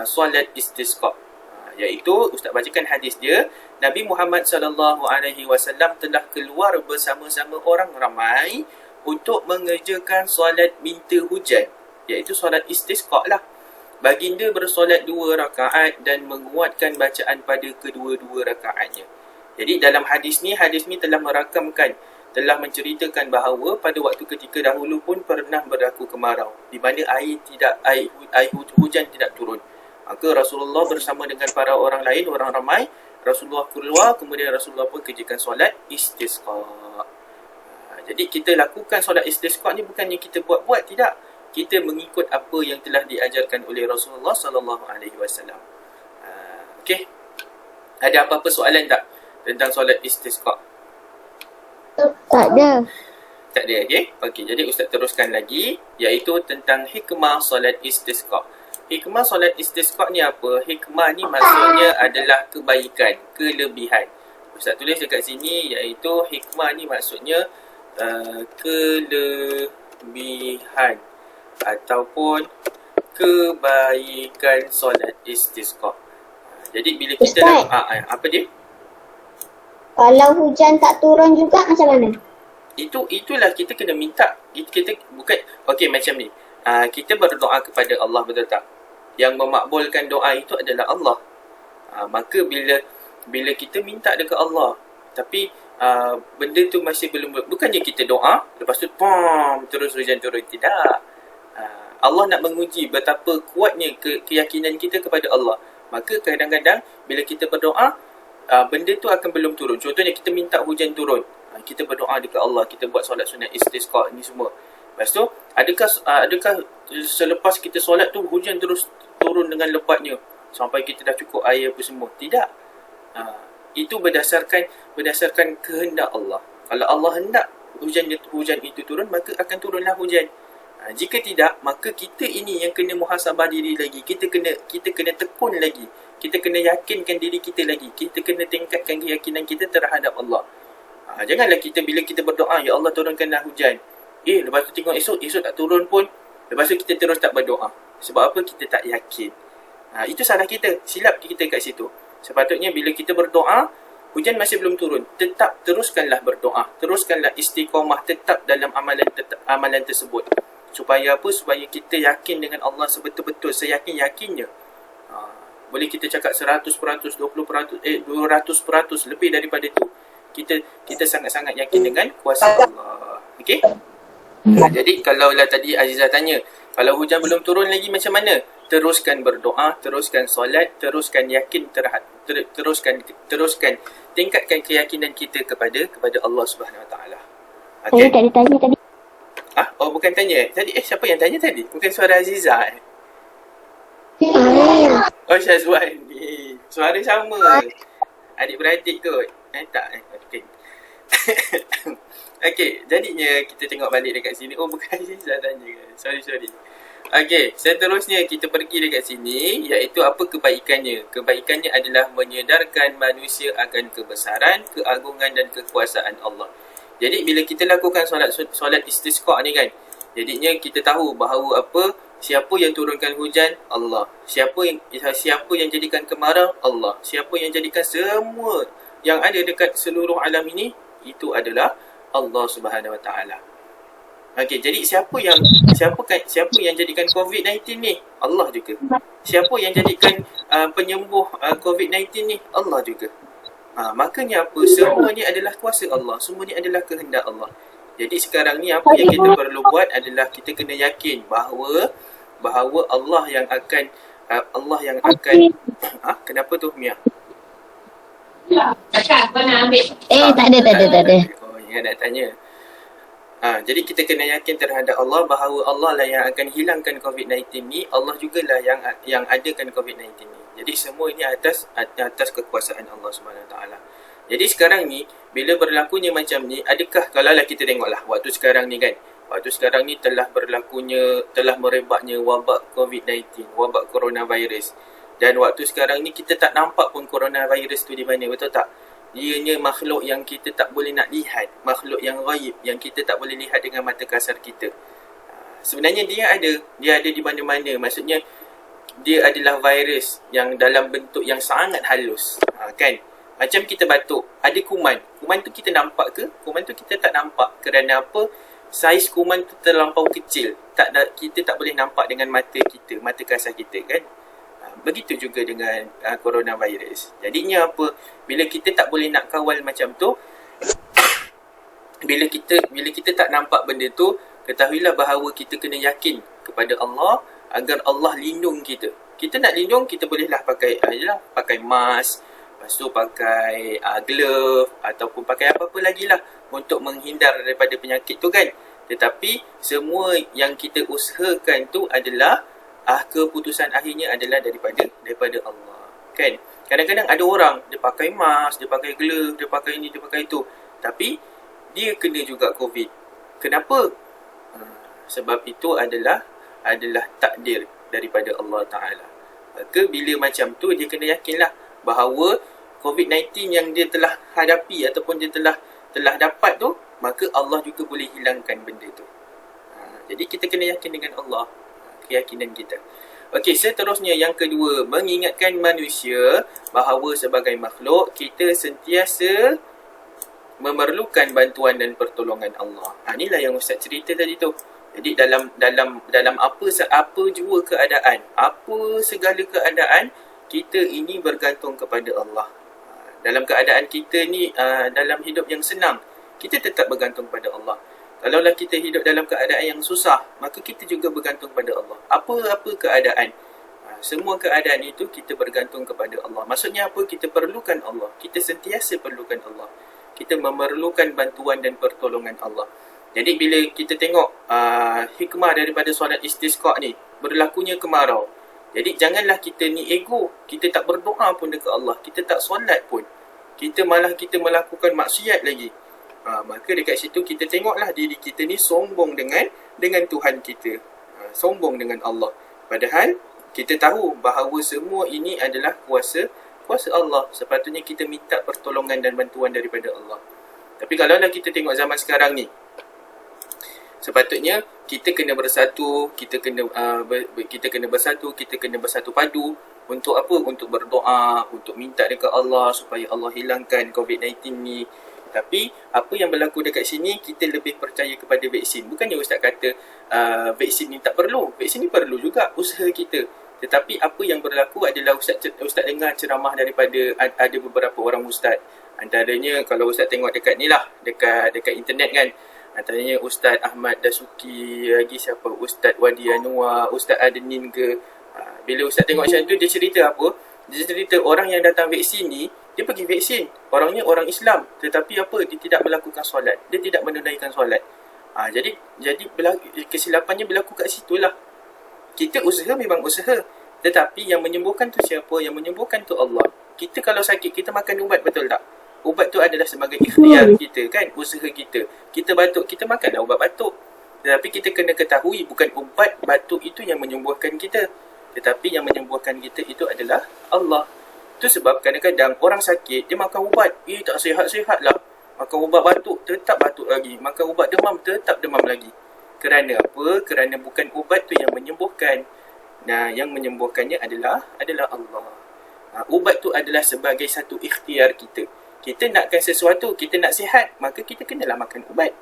solat istisqa. Iaitu, Ustaz bacakan hadis dia, Nabi Muhammad SAW telah keluar bersama-sama orang ramai untuk mengerjakan solat minta hujan, iaitu solat istisqa lah. Baginda bersolat 2 rakaat dan menguatkan bacaan pada kedua-dua rakaatnya. Jadi dalam hadis ni telah merakamkan, telah menceritakan bahawa pada waktu ketika dahulu pun pernah berlaku kemarau, di mana air hujan tidak turun. Maka Rasulullah bersama dengan para orang lain, orang ramai, Rasulullah keluar, kemudian Rasulullah pun kerjakan solat istisqa. Jadi kita lakukan solat istisqa ni bukannya kita buat-buat, tidak. Kita mengikut apa yang telah diajarkan oleh Rasulullah SAW. Okey. Ada apa-apa soalan tak tentang solat istisqa? Tak ada. Tak ada, okey? Okey, jadi Ustaz teruskan lagi, iaitu tentang hikmah solat istisqa. Hikmah solat istisqa ni apa? Hikmah ni maksudnya adalah kebaikan, kelebihan. Ustaz tulis dekat sini, iaitu hikmah ni maksudnya kelebihan ataupun kebaikan solat istisqa. Jadi bila kita apa dia? Kalau hujan tak turun juga macam mana? Itulah kita kena minta. Kita bukan okey macam ni. Kita berdoa kepada Allah, betul tak? Yang memakbulkan doa itu adalah Allah. Maka bila kita minta dekat Allah, tapi benda tu masih belum, bukannya kita doa lepas tu terus hujan turun, tidak. Allah nak menguji betapa kuatnya keyakinan kita kepada Allah. Maka kadang-kadang bila kita berdoa, benda tu akan belum turun. Contohnya kita minta hujan turun, kita berdoa dekat Allah, kita buat solat sunat istisqa ni semua. Lepas tu adakah selepas kita solat tu hujan terus turun dengan lepatnya sampai kita dah cukup air apa semua. Tidak. Itu berdasarkan kehendak Allah. Kalau Allah hendak hujan itu turun, maka akan turunlah hujan. Jika tidak, maka kita ini yang kena muhasabah diri lagi. Kita kena tekun lagi. Kita kena yakinkan diri kita lagi. Kita kena tingkatkan keyakinan kita terhadap Allah. Janganlah bila kita berdoa, ya Allah turunkanlah hujan. Lepas tu tengok esok tak turun pun. Lepas tu kita terus tak berdoa. Sebab apa? Kita tak yakin. Itu salah kita. Silap kita kat situ. Sepatutnya bila kita berdoa, hujan masih belum turun, teruskanlah berdoa. Teruskanlah istiqamah tetap dalam amalan tersebut. Supaya apa? Supaya kita yakin dengan Allah sebetul-betul, seyakin-yakinnya. Boleh kita cakap 100%, 20%, 200%, lebih daripada itu. Kita sangat-sangat yakin dengan kuasa Allah. Okey? Jadi kalaulah tadi Azizah tanya, kalau hujan belum turun lagi macam mana? Teruskan berdoa, teruskan solat, teruskan yakin teruskan tingkatkan keyakinan kita kepada Allah Subhanahu Wa Taala. Saya tak ditanya tadi. Oh, bukan tanya. Tadi siapa yang tanya tadi? Bukan suara Azizah. Oh, Syazwan ni. Suara sama. Adik-beradik kot. Tak. Okey. Okey, jadinya kita tengok balik dekat sini. Oh, bukan Azizah tanya. Sorry. Okey, seterusnya kita pergi dekat sini, iaitu apa kebaikannya. Kebaikannya adalah menyedarkan manusia akan kebesaran, keagungan dan kekuasaan Allah. Jadi bila kita lakukan solat istisqa ni kan, jadinya kita tahu bahawa apa, siapa yang turunkan hujan? Allah. Siapa yang jadikan kemarau? Allah. Siapa yang jadikan semua yang ada dekat seluruh alam ini? Itu adalah Allah Subhanahu Wa Taala. Okey, jadi siapa yang jadikan COVID-19 ni? Allah juga. Siapa yang jadikan penyembuh COVID-19 ni? Allah juga. Makanya apa? Semua ni adalah kuasa Allah. Semua ni adalah kehendak Allah. Jadi sekarang ni apa yang kita perlu buat adalah kita kena yakin bahawa Allah yang akan kenapa tu Mia? Tak ada. Oh, yang nak tanya. Jadi kita kena yakin terhadap Allah bahawa Allah lah yang akan hilangkan COVID-19 ni. Allah jugalah yang adakan COVID-19 ni. Jadi semua ini atas kekuasaan Allah SWT. Jadi sekarang ni, bila berlakunya macam ni, adakah, kalaulah kita tengoklah waktu sekarang ni kan, waktu sekarang ni telah merebaknya wabak COVID-19, wabak coronavirus. Dan waktu sekarang ni kita tak nampak pun coronavirus tu di mana, betul tak? Ianya makhluk yang kita tak boleh nak lihat, makhluk yang ghaib yang kita tak boleh lihat dengan mata kasar kita. Sebenarnya dia ada di mana-mana. Maksudnya dia adalah virus yang dalam bentuk yang sangat halus, kan? Macam kita batuk, ada kuman. Kuman tu kita nampak ke? Kuman tu kita tak nampak. Kerana apa? Saiz kuman tu terlampau kecil. Kita tak boleh nampak dengan mata kita, mata kasar kita, kan? Begitu juga dengan coronavirus. Jadinya apa? Bila kita tak boleh nak kawal macam tu, bila kita tak nampak benda tu, ketahuilah bahawa kita kena yakin kepada Allah agar Allah lindung kita. Kita nak lindung, kita bolehlah pakai mask, lepas tu pakai glove ataupun pakai apa-apa lagi lah untuk menghindar daripada penyakit tu kan. Tetapi semua yang kita usahakan tu adalah keputusan akhirnya adalah daripada Allah, kan? Kadang-kadang ada orang dia pakai mask, dia pakai glove, dia pakai ini, dia pakai itu, tapi dia kena juga COVID. Kenapa? Sebab itu adalah takdir daripada Allah Ta'ala. Maka bila macam tu, dia kena yakinlah bahawa COVID-19 yang dia telah hadapi ataupun dia telah dapat tu, maka Allah juga boleh hilangkan benda tu. Jadi kita kena yakin dengan Allah, keyakinan kita. Okey, seterusnya yang kedua, mengingatkan manusia bahawa sebagai makhluk kita sentiasa memerlukan bantuan dan pertolongan Allah. Inilah yang Ustaz cerita tadi tu. Jadi dalam apa jua keadaan, apa segala keadaan, kita ini bergantung kepada Allah. Dalam keadaan kita ni dalam hidup yang senang, kita tetap bergantung pada Allah. Kalaulah kita hidup dalam keadaan yang susah, maka kita juga bergantung pada Allah. Apa-apa keadaan, semua keadaan itu kita bergantung kepada Allah. Maksudnya apa? Kita perlukan Allah. Kita sentiasa perlukan Allah. Kita memerlukan bantuan dan pertolongan Allah. Jadi bila kita tengok hikmah daripada solat istisqa ni, berlakunya kemarau. Jadi janganlah kita ni ego. Kita tak berdoa pun dekat Allah. Kita tak solat pun. Kita melakukan maksiat lagi. Maka dekat situ kita tengoklah diri kita ni sombong dengan Tuhan kita. Sombong dengan Allah. Padahal kita tahu bahawa semua ini adalah kuasa Allah. Sepatutnya kita minta pertolongan dan bantuan daripada Allah. Tapi kalau kita tengok zaman sekarang ni, sepatutnya kita kena bersatu, kita kena bersatu padu untuk apa? Untuk berdoa, untuk minta dekat Allah supaya Allah hilangkan COVID-19 ni. Tapi apa yang berlaku dekat sini, kita lebih percaya kepada vaksin. Bukannya Ustaz kata vaksin ni tak perlu. Vaksin ni perlu juga, usaha kita. Tetapi apa yang berlaku adalah Ustaz dengar ceramah daripada ada beberapa orang ustaz. Antaranya kalau Ustaz tengok dekat ni lah, dekat internet kan. Antaranya Ustaz Ahmad Dasuki, lagi siapa? Ustaz Wadi Anwar, Ustaz Adenin ke. Bila Ustaz tengok macam tu, dia cerita apa? Dia cerita orang yang datang vaksin ni, dia pergi vaksin. Orangnya orang Islam. Tetapi apa? Dia tidak melakukan solat. Dia tidak menunaikan solat. Jadi kesilapannya berlaku kat situ lah. Kita usaha memang usaha. Tetapi yang menyembuhkan tu siapa? Yang menyembuhkan tu Allah. Kita kalau sakit, kita makan ubat, betul tak? Ubat tu adalah sebagai ikhtiar kita kan, usaha kita. Kita batuk, kita makanlah ubat batuk. Tetapi kita kena ketahui bukan ubat batuk itu yang menyembuhkan kita. Tetapi yang menyembuhkan kita itu adalah Allah. Itu sebab kadang-kadang orang sakit, dia makan ubat. Tak sihat-sihat lah. Makan ubat batuk, tetap batuk lagi. Makan ubat demam, tetap demam lagi. Kerana apa? Kerana bukan ubat tu yang menyembuhkan. Nah, yang menyembuhkannya adalah Allah. Ubat tu adalah sebagai satu ikhtiar kita. Kita nakkan sesuatu, kita nak sihat, maka kita kenalah makan ubat.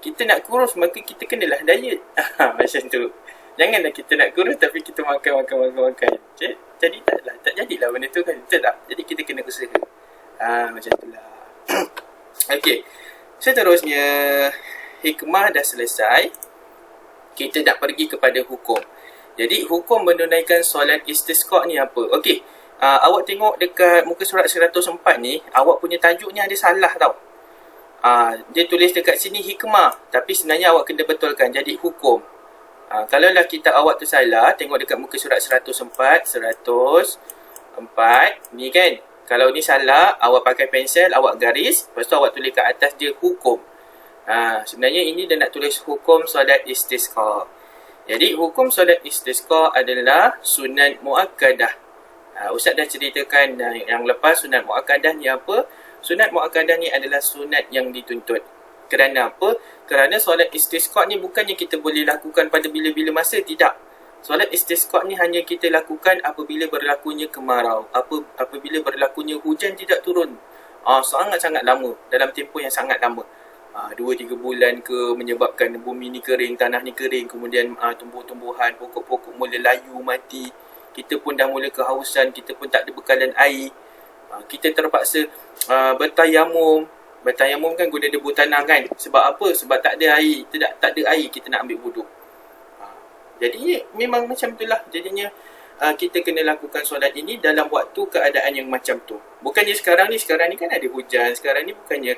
Kita nak kurus, maka kita kenalah diet. Macam tu. Janganlah kita nak kurus tapi kita makan. Jadi tak jadilah benda tu kan. Betul tak? Jadi kita kena usaha. Macam tu lah. Okey. Seterusnya, hikmah dah selesai. Kita nak pergi kepada hukum. Jadi hukum menunaikan solat istisqa ni apa? Okey. Awak tengok dekat muka surat 104 ni, awak punya tajuk ni ada salah tau. Dia tulis dekat sini hikmah, tapi sebenarnya awak kena betulkan jadi hukum. Kalau lah awak tu salah, tengok dekat muka surat 104 ni kan. Kalau ni salah, awak pakai pensel, awak garis, lepas tu awak tulis kat atas dia hukum. Sebenarnya ini dia nak tulis hukum solat istisqa. Jadi hukum solat istisqa adalah sunat muakkadah. Ustaz dah ceritakan yang lepas sunat muakkadah ni apa? Sunat muakkadah ni adalah sunat yang dituntut. Kerana apa? Kerana solat istisqa ni bukannya kita boleh lakukan pada bila-bila masa, tidak. Solat istisqa ni hanya kita lakukan apabila berlakunya kemarau, apabila berlakunya hujan tidak turun. Sangat-sangat lama, dalam tempoh yang sangat lama. 2-3 bulan ke, menyebabkan bumi ni kering, tanah ni kering, kemudian tumbuh-tumbuhan, pokok-pokok mula layu, mati. Kita pun dah mula kehausan, kita pun tak ada bekalan air. Kita terpaksa bertayamum. Bertayamum kan guna debu tanah kan. Sebab apa? Sebab tak ada air. Tak ada air, kita nak ambil wuduk. Jadi memang macam itulah. Jadinya kita kena lakukan solat ini dalam waktu keadaan yang macam tu. Bukannya sekarang ni kan ada hujan. Sekarang ni bukannya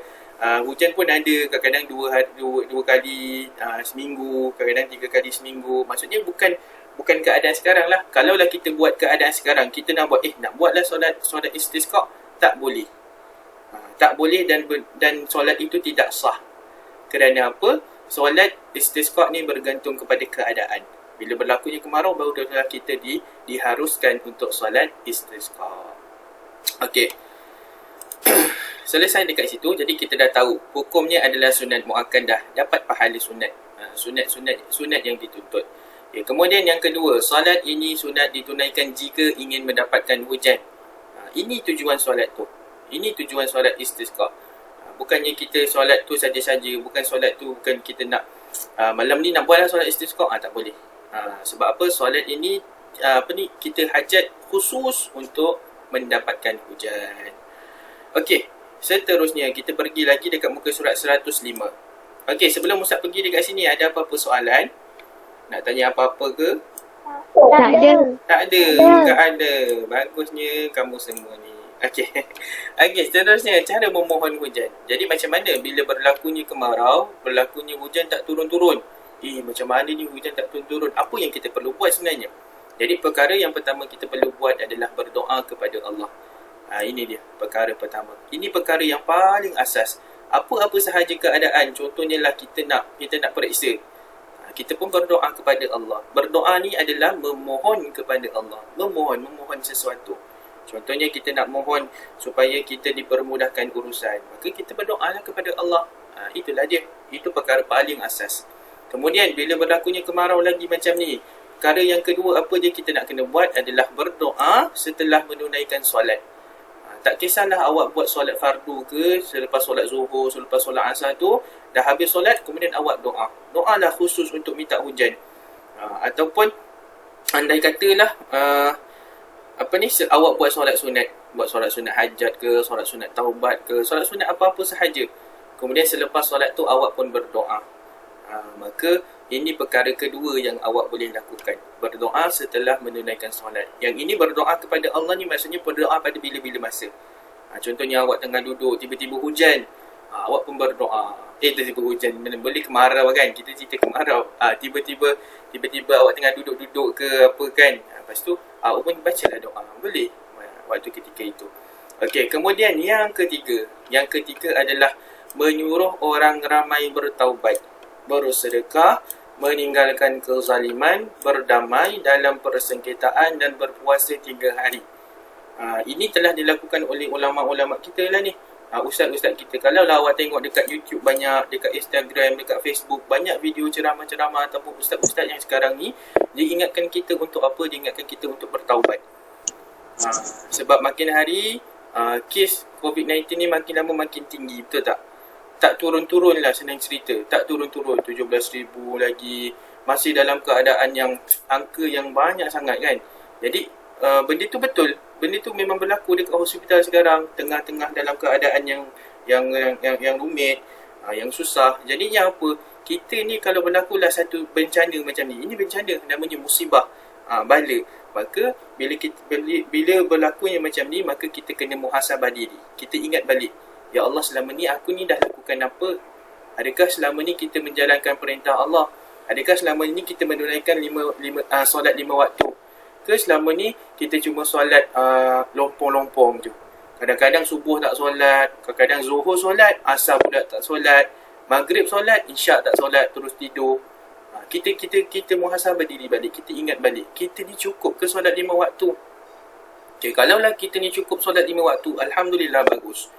hujan pun ada kadang-kadang dua kali seminggu, kadang-kadang 3 kali seminggu. Maksudnya bukan keadaan sekarang lah. Kalau lah kita buat keadaan sekarang, kita nak buatlah solat istisqa, tak boleh. Tak boleh dan solat itu tidak sah. Kerana apa? Solat istisqa ni bergantung kepada keadaan. Bila berlakunya kemarau, barulah kita diharuskan untuk solat istisqa. Okey. Selesai dekat situ, jadi kita dah tahu hukumnya adalah sunat muakkadah, dapat pahala sunat. Sunat yang dituntut. Okay, kemudian yang kedua, solat ini sunat ditunaikan jika ingin mendapatkan hujan. Ini tujuan solat tu. Ini tujuan solat istisqa. Bukannya kita solat tu saja-saja, bukan solat tu bukan kita nak malam ni nak buatlah solat istisqa, tak boleh. Sebab apa? Solat ini kita hajat khusus untuk mendapatkan hujan. Okey, seterusnya kita pergi lagi dekat muka surat 105. Okey, sebelum Ustaz pergi dekat sini, ada apa-apa soalan? Nak tanya apa-apa ke? Tak ada. Tak ada. Bagusnya kamu semua ni. Okey. Okey, seterusnya cara memohon hujan. Jadi macam mana bila berlakunya kemarau, berlakunya hujan tak turun-turun? Macam mana ni hujan tak turun-turun? Apa yang kita perlu buat sebenarnya? Jadi perkara yang pertama kita perlu buat adalah berdoa kepada Allah. Ini dia perkara pertama. Ini perkara yang paling asas. Apa-apa sahaja keadaan, contohnya lah kita nak periksa, kita pun berdoa kepada Allah. Berdoa ni adalah memohon kepada Allah. Memohon sesuatu. Contohnya kita nak mohon supaya kita dipermudahkan urusan, maka kita berdoalah kepada Allah. Itulah dia. Itu perkara paling asas. Kemudian bila berlakunya kemarau lagi macam ni, perkara yang kedua apa je kita nak kena buat adalah berdoa setelah menunaikan solat. Tak kisahlah awak buat solat fardu ke, selepas solat zuhur, selepas solat asar tu, dah habis solat, kemudian awak doa. Doalah khusus untuk minta hujan. Ataupun, andai katalah, awak buat solat sunat. Buat solat sunat hajat ke, solat sunat taubat ke, solat sunat apa-apa sahaja. Kemudian selepas solat tu, awak pun berdoa. Maka, ini perkara kedua yang awak boleh lakukan. Berdoa setelah menunaikan solat. Yang ini berdoa kepada Allah ni maksudnya berdoa pada bila-bila masa. Contohnya awak tengah duduk, tiba-tiba hujan. Awak pun berdoa. Tiba-tiba hujan. Boleh kemarau kan? Kita cerita kemarau. Tiba-tiba awak tengah duduk-duduk ke apa kan? Lepas tu, awak pun bacalah doa. Boleh. Waktu ketika itu. Okey, kemudian yang ketiga. Yang ketiga adalah menyuruh orang ramai bertaubat, bersedekah, meninggalkan kezaliman, berdamai dalam persengketaan dan berpuasa 3 hari. Ini telah dilakukan oleh ulama-ulama kita lah ni. Ustaz-ustaz kita. Kalau lah awak tengok dekat YouTube banyak, dekat Instagram, dekat Facebook, banyak video ceramah-ceramah ataupun ustaz-ustaz yang sekarang ni, dia ingatkan kita untuk apa? Dia ingatkan kita untuk bertaubat. Sebab makin hari, kes COVID-19 ni makin lama makin tinggi, betul tak? Tak turun-turun lah, senang cerita. Tak turun-turun. 17,000 lagi. Masih dalam keadaan yang angka yang banyak sangat kan. Jadi benda tu betul. Benda tu memang berlaku dekat hospital sekarang. Tengah-tengah dalam keadaan yang rumit, yang susah. Jadinya apa? Kita ni kalau berlakulah satu bencana macam ni. Ini bencana namanya musibah. Bala. Maka bila berlakunya macam ni, maka kita kena muhasabah diri. Kita ingat balik. Ya Allah, selama ni aku ni dah lakukan apa? Adakah selama ni kita menjalankan perintah Allah? Adakah selama ni kita menunaikan solat 5 waktu? Ke selama ni kita cuma solat lompong-lompong je? Kadang-kadang subuh tak solat, kadang-kadang zuhur solat, asar pula tak solat, maghrib solat, isyak tak solat, terus tidur. Kita muhasabah diri balik, kita ingat balik. Kita ni cukup ke solat 5 waktu? Okay, kalaulah kita ni cukup solat 5 waktu, alhamdulillah, bagus.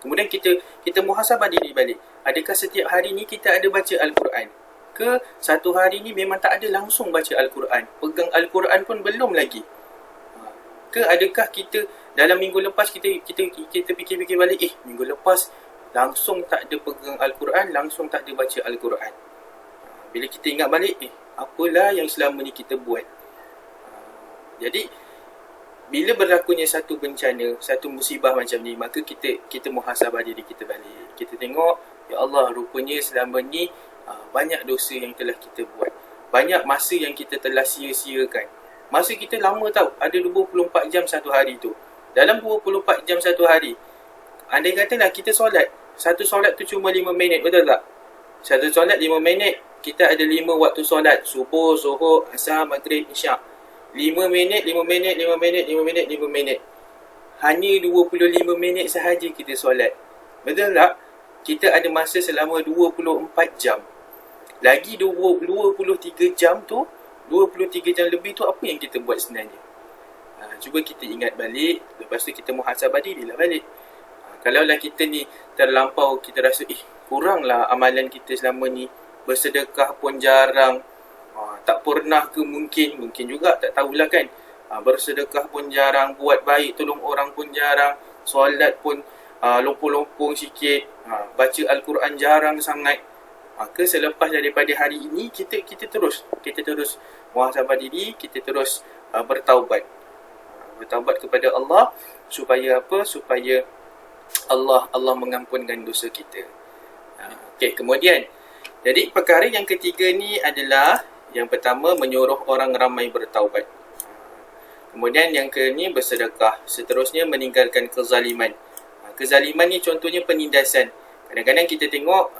Kemudian kita muhasabah diri balik. Adakah setiap hari ni kita ada baca Al-Quran? Ke satu hari ni memang tak ada langsung baca Al-Quran? Pegang Al-Quran pun belum lagi. Ke adakah kita dalam minggu lepas kita fikir-fikir balik, minggu lepas langsung tak ada pegang Al-Quran, langsung tak ada baca Al-Quran. Bila kita ingat balik, apalah yang selama ni kita buat? Jadi bila berlakunya satu bencana, satu musibah macam ni, maka kita muhasabah diri kita balik. Kita tengok, ya Allah, rupanya selama ni banyak dosa yang telah kita buat. Banyak masa yang kita telah sia-siakan. Masa kita lama tau, ada 24 jam satu hari tu. Dalam 24 jam satu hari, andai katalah kita solat, satu solat tu cuma 5 minit, betul tak? Satu solat 5 minit, kita ada 5 waktu solat. Subuh, zuhur, asar, maghrib, isyak. 5 minit. Hanya 25 minit sahaja kita solat. Betul tak? Kita ada masa selama 24 jam. Lagi 23 jam tu, 23 jam lebih tu apa yang kita buat sebenarnya? Cuba kita ingat balik. Lepas tu kita muhasabah dirilah balik. Kalaulah kita ni terlampau, kita rasa, kuranglah amalan kita selama ni. Bersedekah pun jarang. Tak pernah ke mungkin juga, tak tahulah kan. Bersedekah pun jarang, buat baik tolong orang pun jarang, solat pun lompong-lompong sikit, baca Al-Quran jarang sangat. Maka selepas daripada hari ini kita terus muhasabah diri, kita terus bertaubat kepada Allah supaya apa? Supaya Allah mengampunkan dosa kita. Okey, kemudian jadi perkara yang ketiga ni adalah yang pertama, menyuruh orang ramai bertaubat. Kemudian yang ke-2 bersedekah. Seterusnya meninggalkan kezaliman. Kezaliman ni contohnya penindasan. Kadang-kadang kita tengok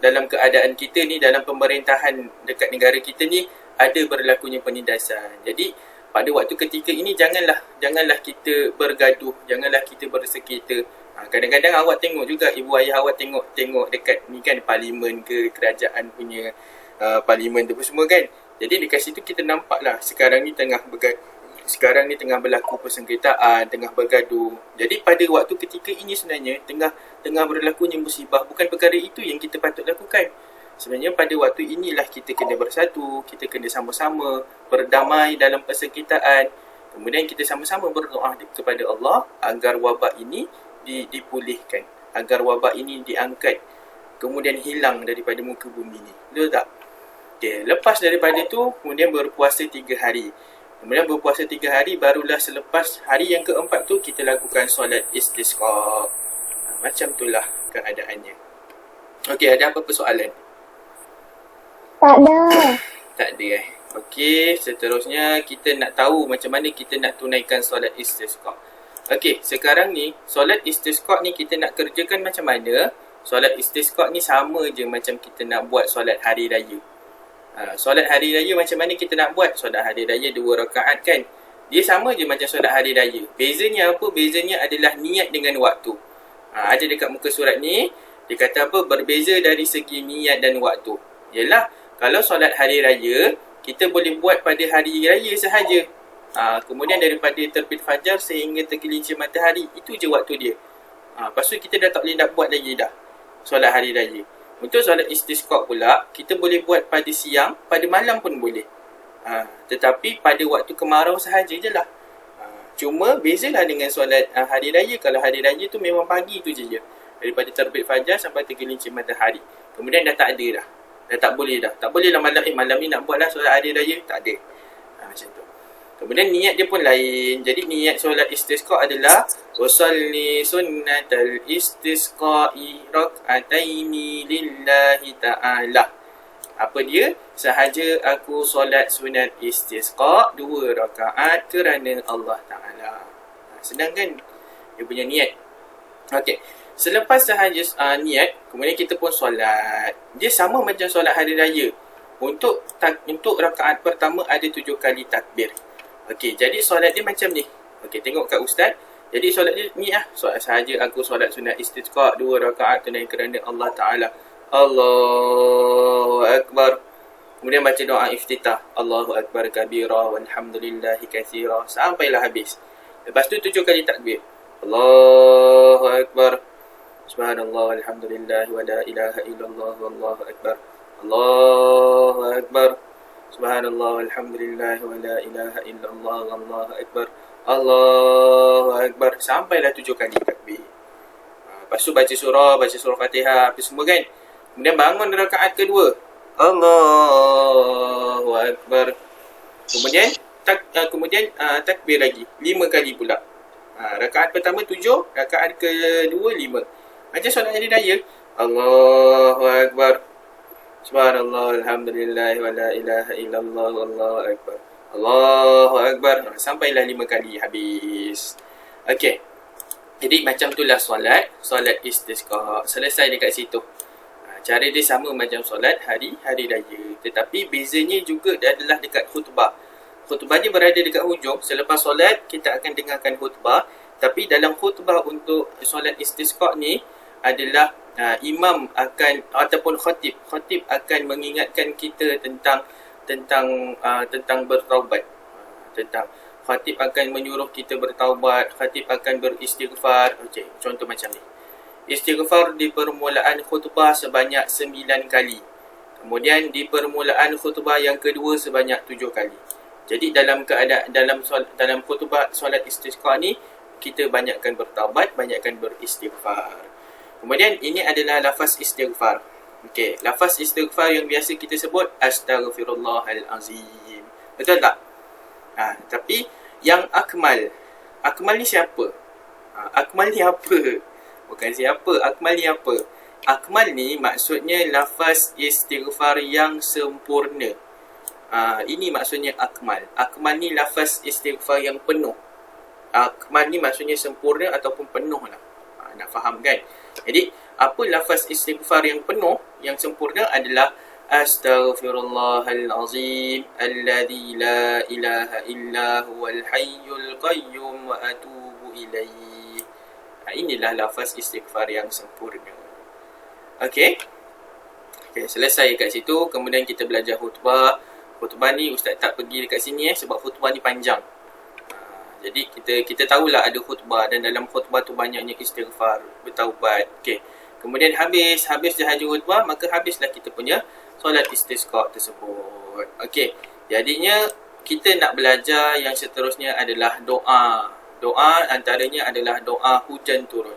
dalam keadaan kita ni, dalam pemerintahan dekat negara kita ni, ada berlakunya penindasan. Jadi pada waktu ketika ini janganlah kita bergaduh, janganlah kita bersengketa. Kadang-kadang awak tengok juga, ibu ayah awak tengok dekat ni kan, parlimen ke kerajaan punya parlimen tu semua kan. Jadi dekat situ kita nampak lah sekarang ni tengah berlaku persengketaan, tengah bergaduh. Jadi pada waktu ketika ini sebenarnya tengah berlakunya musibah, bukan perkara itu yang kita patut lakukan. Sebenarnya pada waktu inilah kita kena bersatu, kita kena sama-sama berdamai dalam persengketaan. Kemudian kita sama-sama berdoa kepada Allah agar wabak ini dipulihkan, agar wabak ini diangkat, kemudian hilang daripada muka bumi ni. Betul tak? Okay, lepas daripada tu, kemudian berpuasa 3 hari. Kemudian berpuasa 3 hari, barulah selepas hari yang keempat tu, kita lakukan solat istisqa. Macam itulah keadaannya. Okey, ada apa persoalan? Tak ada. Tak ada Okey, seterusnya kita nak tahu macam mana kita nak tunaikan solat istisqa. Okey, sekarang ni solat istisqa ni kita nak kerjakan macam mana? Solat istisqa ni sama je macam kita nak buat solat hari raya. Solat hari raya macam mana kita nak buat? Solat hari raya 2 rakaat kan? Dia sama je macam solat hari raya. Bezanya apa? Bezanya adalah niat dengan waktu. Ada dekat muka surat ni, dia kata apa? Berbeza dari segi niat dan waktu. Yalah, kalau solat hari raya, kita boleh buat pada hari raya sahaja. Kemudian daripada terbit fajar sehingga tergelincir matahari, itu je waktu dia. Lepas tu kita dah tak boleh nak buat lagi dah solat hari raya. Untuk solat istisqa pula, kita boleh buat pada siang, pada malam pun boleh. Tetapi pada waktu kemarau sahaja je lah. Cuma bezalah dengan solat hari raya. Kalau hari raya tu memang pagi tu je. Daripada terbit fajar sampai tergelincir matahari. Kemudian dah tak ada dah. Dah tak boleh dah. Tak boleh lah malam ni nak buat lah solat hari raya. Tak ada. Macam tu. Kemudian niat dia pun lain. Jadi niat solat istisqa adalah wasalli sunnatal istisqa'i rak'ataini lillahi ta'ala. Apa dia? Sahaja aku solat sunat istisqa 2 rakaat kerana Allah Ta'ala. Senang kan? Dia punya niat. Okey. Selepas sahaja niat, kemudian kita pun solat. Dia sama macam solat hari raya. Untuk rakaat pertama ada 7 kali takbir. Okey, jadi solat dia macam ni. Okey, tengok kat ustaz. Jadi solat dia ni solat sahaja aku solat sunat istisqa 2 rakaat tunai kerana Allah Ta'ala. Allahu Akbar. Kemudian baca doa iftitah. Allahu Akbar kabira walhamdulillahi katsira. Sampailah habis. Lepas tu 7 kali takbir. Allahu Akbar. Subhanallah walhamdulillah wa la ilaha illallah wallahu akbar. Allahu Akbar. Subhanallah walhamdulillah wa la ilaha illallah wallahu akbar. Allahu Akbar. Sampailah 7 kali takbir. Lepas tu baca surah Fatihah, apa semua kan. Kemudian bangun rakaat kedua. Allahu Akbar. Kemudian takbir lagi 5 kali pula. Rakaat pertama 7, rakaat kedua 5. Macam solat hari raya. Allahu Akbar. Subhanallah alhamdulillah wa la ilaha illallah wallahu akbar. Allahu Akbar. Sampailah 5 kali habis. Okey. Jadi macam itulah solat istisqa. Selesai dekat situ. Cara dia sama macam solat hari raya. Tetapi bezanya juga adalah dekat khutbah. Khutbah dia berada dekat hujung. Selepas solat kita akan dengarkan khutbah. Tapi dalam khutbah untuk solat istisqa ni adalah imam akan ataupun khatib akan mengingatkan kita tentang bertaubat. Khatib akan menyuruh kita bertaubat, khatib akan beristighfar. Okey, contoh macam ni. Istighfar di permulaan khutbah sebanyak 9 kali. Kemudian di permulaan khutbah yang kedua sebanyak 7 kali. Jadi dalam khutbah solat istisqa ni kita banyakkan bertaubat, banyakkan beristighfar. Kemudian ini adalah lafaz istighfar. Okey, lafaz istighfar yang biasa kita sebut astaghfirullahalazim. Betul tak? Tapi yang akmal ni siapa? Akmal ni apa? Bukan siapa, akmal ni apa? Akmal ni maksudnya lafaz istighfar yang sempurna. Ini maksudnya akmal. Akmal ni lafaz istighfar yang penuh. Akmal ni maksudnya sempurna ataupun penuh lah. Nak faham kan? Jadi, apa lafaz istighfar yang penuh, yang sempurna adalah Astaghfirullahal azim alladzi la ilaha illa huwal hayyul qayyum wa atubu ilaih. Inilah lafaz istighfar yang sempurna. Okey. Okey, selesai kat situ. Kemudian kita belajar khutbah. Khutbah ni ustaz tak pergi dekat sini sebab khutbah ni panjang. Jadi kita tahulah ada khutbah dan dalam khutbah tu banyaknya istighfar, bertaubat. Okey. Kemudian habis sahaja khutbah, maka habislah kita punya solat istisqa tersebut. Okey. Jadinya kita nak belajar yang seterusnya adalah doa. Doa antaranya adalah doa hujan turun.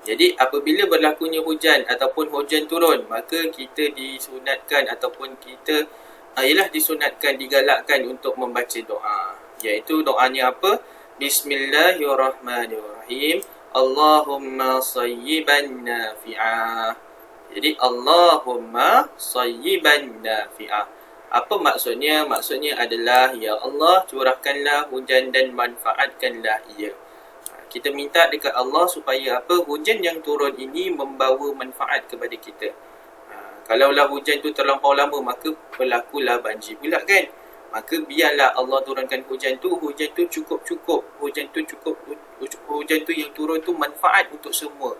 Jadi apabila berlakunya hujan ataupun hujan turun, maka kita disunatkan ataupun kita disunatkan, digalakkan untuk membaca doa. Iaitu doanya apa? Bismillahirrahmanirrahim. Allahumma sayyiban nafi'ah. Jadi Allahumma sayyiban nafi'ah. Apa maksudnya? Maksudnya adalah, ya Allah, curahkanlah hujan dan manfaatkanlah ia. Kita minta dekat Allah supaya apa? Hujan yang turun ini membawa manfaat kepada kita. Kalaulah hujan tu terlampau lama, maka berlakulah banjir pula kan. Maka biarlah Allah turunkan hujan tu cukup-cukup. Hujan tu yang turun tu manfaat untuk semua.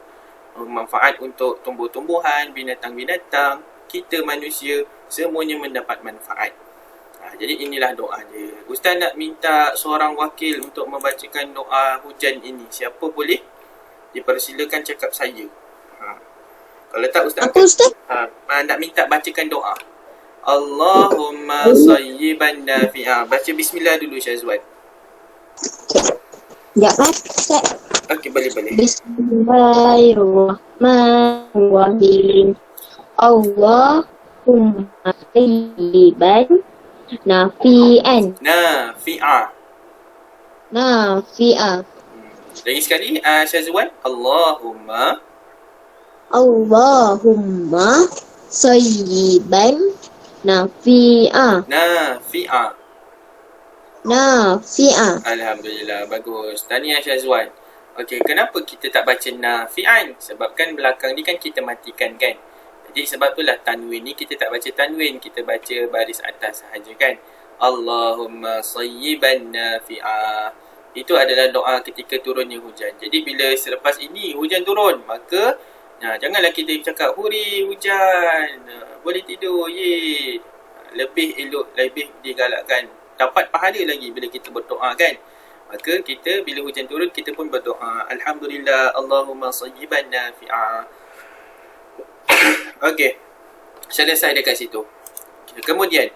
Manfaat untuk tumbuh-tumbuhan, binatang-binatang, kita manusia, semuanya mendapat manfaat. Jadi inilah doa dia. Ustaz nak minta seorang wakil untuk membacakan doa hujan ini. Siapa boleh? Dipersilakan cakap saya. Kalau tak ustaz, Apa ustaz? nak minta bacakan doa. Allahumma sayyiban nafi'ah. Baca bismillah dulu Syazwan. Sekejap ustaz. Okey, boleh. Bismillahirrahmanirrahim. Allahumma sayyiban nafi'an. Nafi'ah. Lagi sekali, Syazwan. Allahumma sayyiban nafi'ah. Nafi'ah. Alhamdulillah, bagus. Tahniah Syazwan. Okey, kenapa kita tak baca nafi'an? Sebab kan belakang ni kan kita matikan kan. Jadi sebab itulah tanwin ni kita tak baca tanwin, kita baca baris atas sahaja kan. Allahumma sayyiban nafi'ah. Itu adalah doa ketika turunnya hujan. Jadi bila selepas ini hujan turun, maka janganlah kita cakap huri hujan, boleh tidur, ye. Lebih elok, lebih digalakkan, dapat pahala lagi bila kita berdoa kan. Maka kita bila hujan turun, kita pun berdoa, Alhamdulillah, Allahumma sayyiban nafi'ah. Okey, selesai dekat situ. Kemudian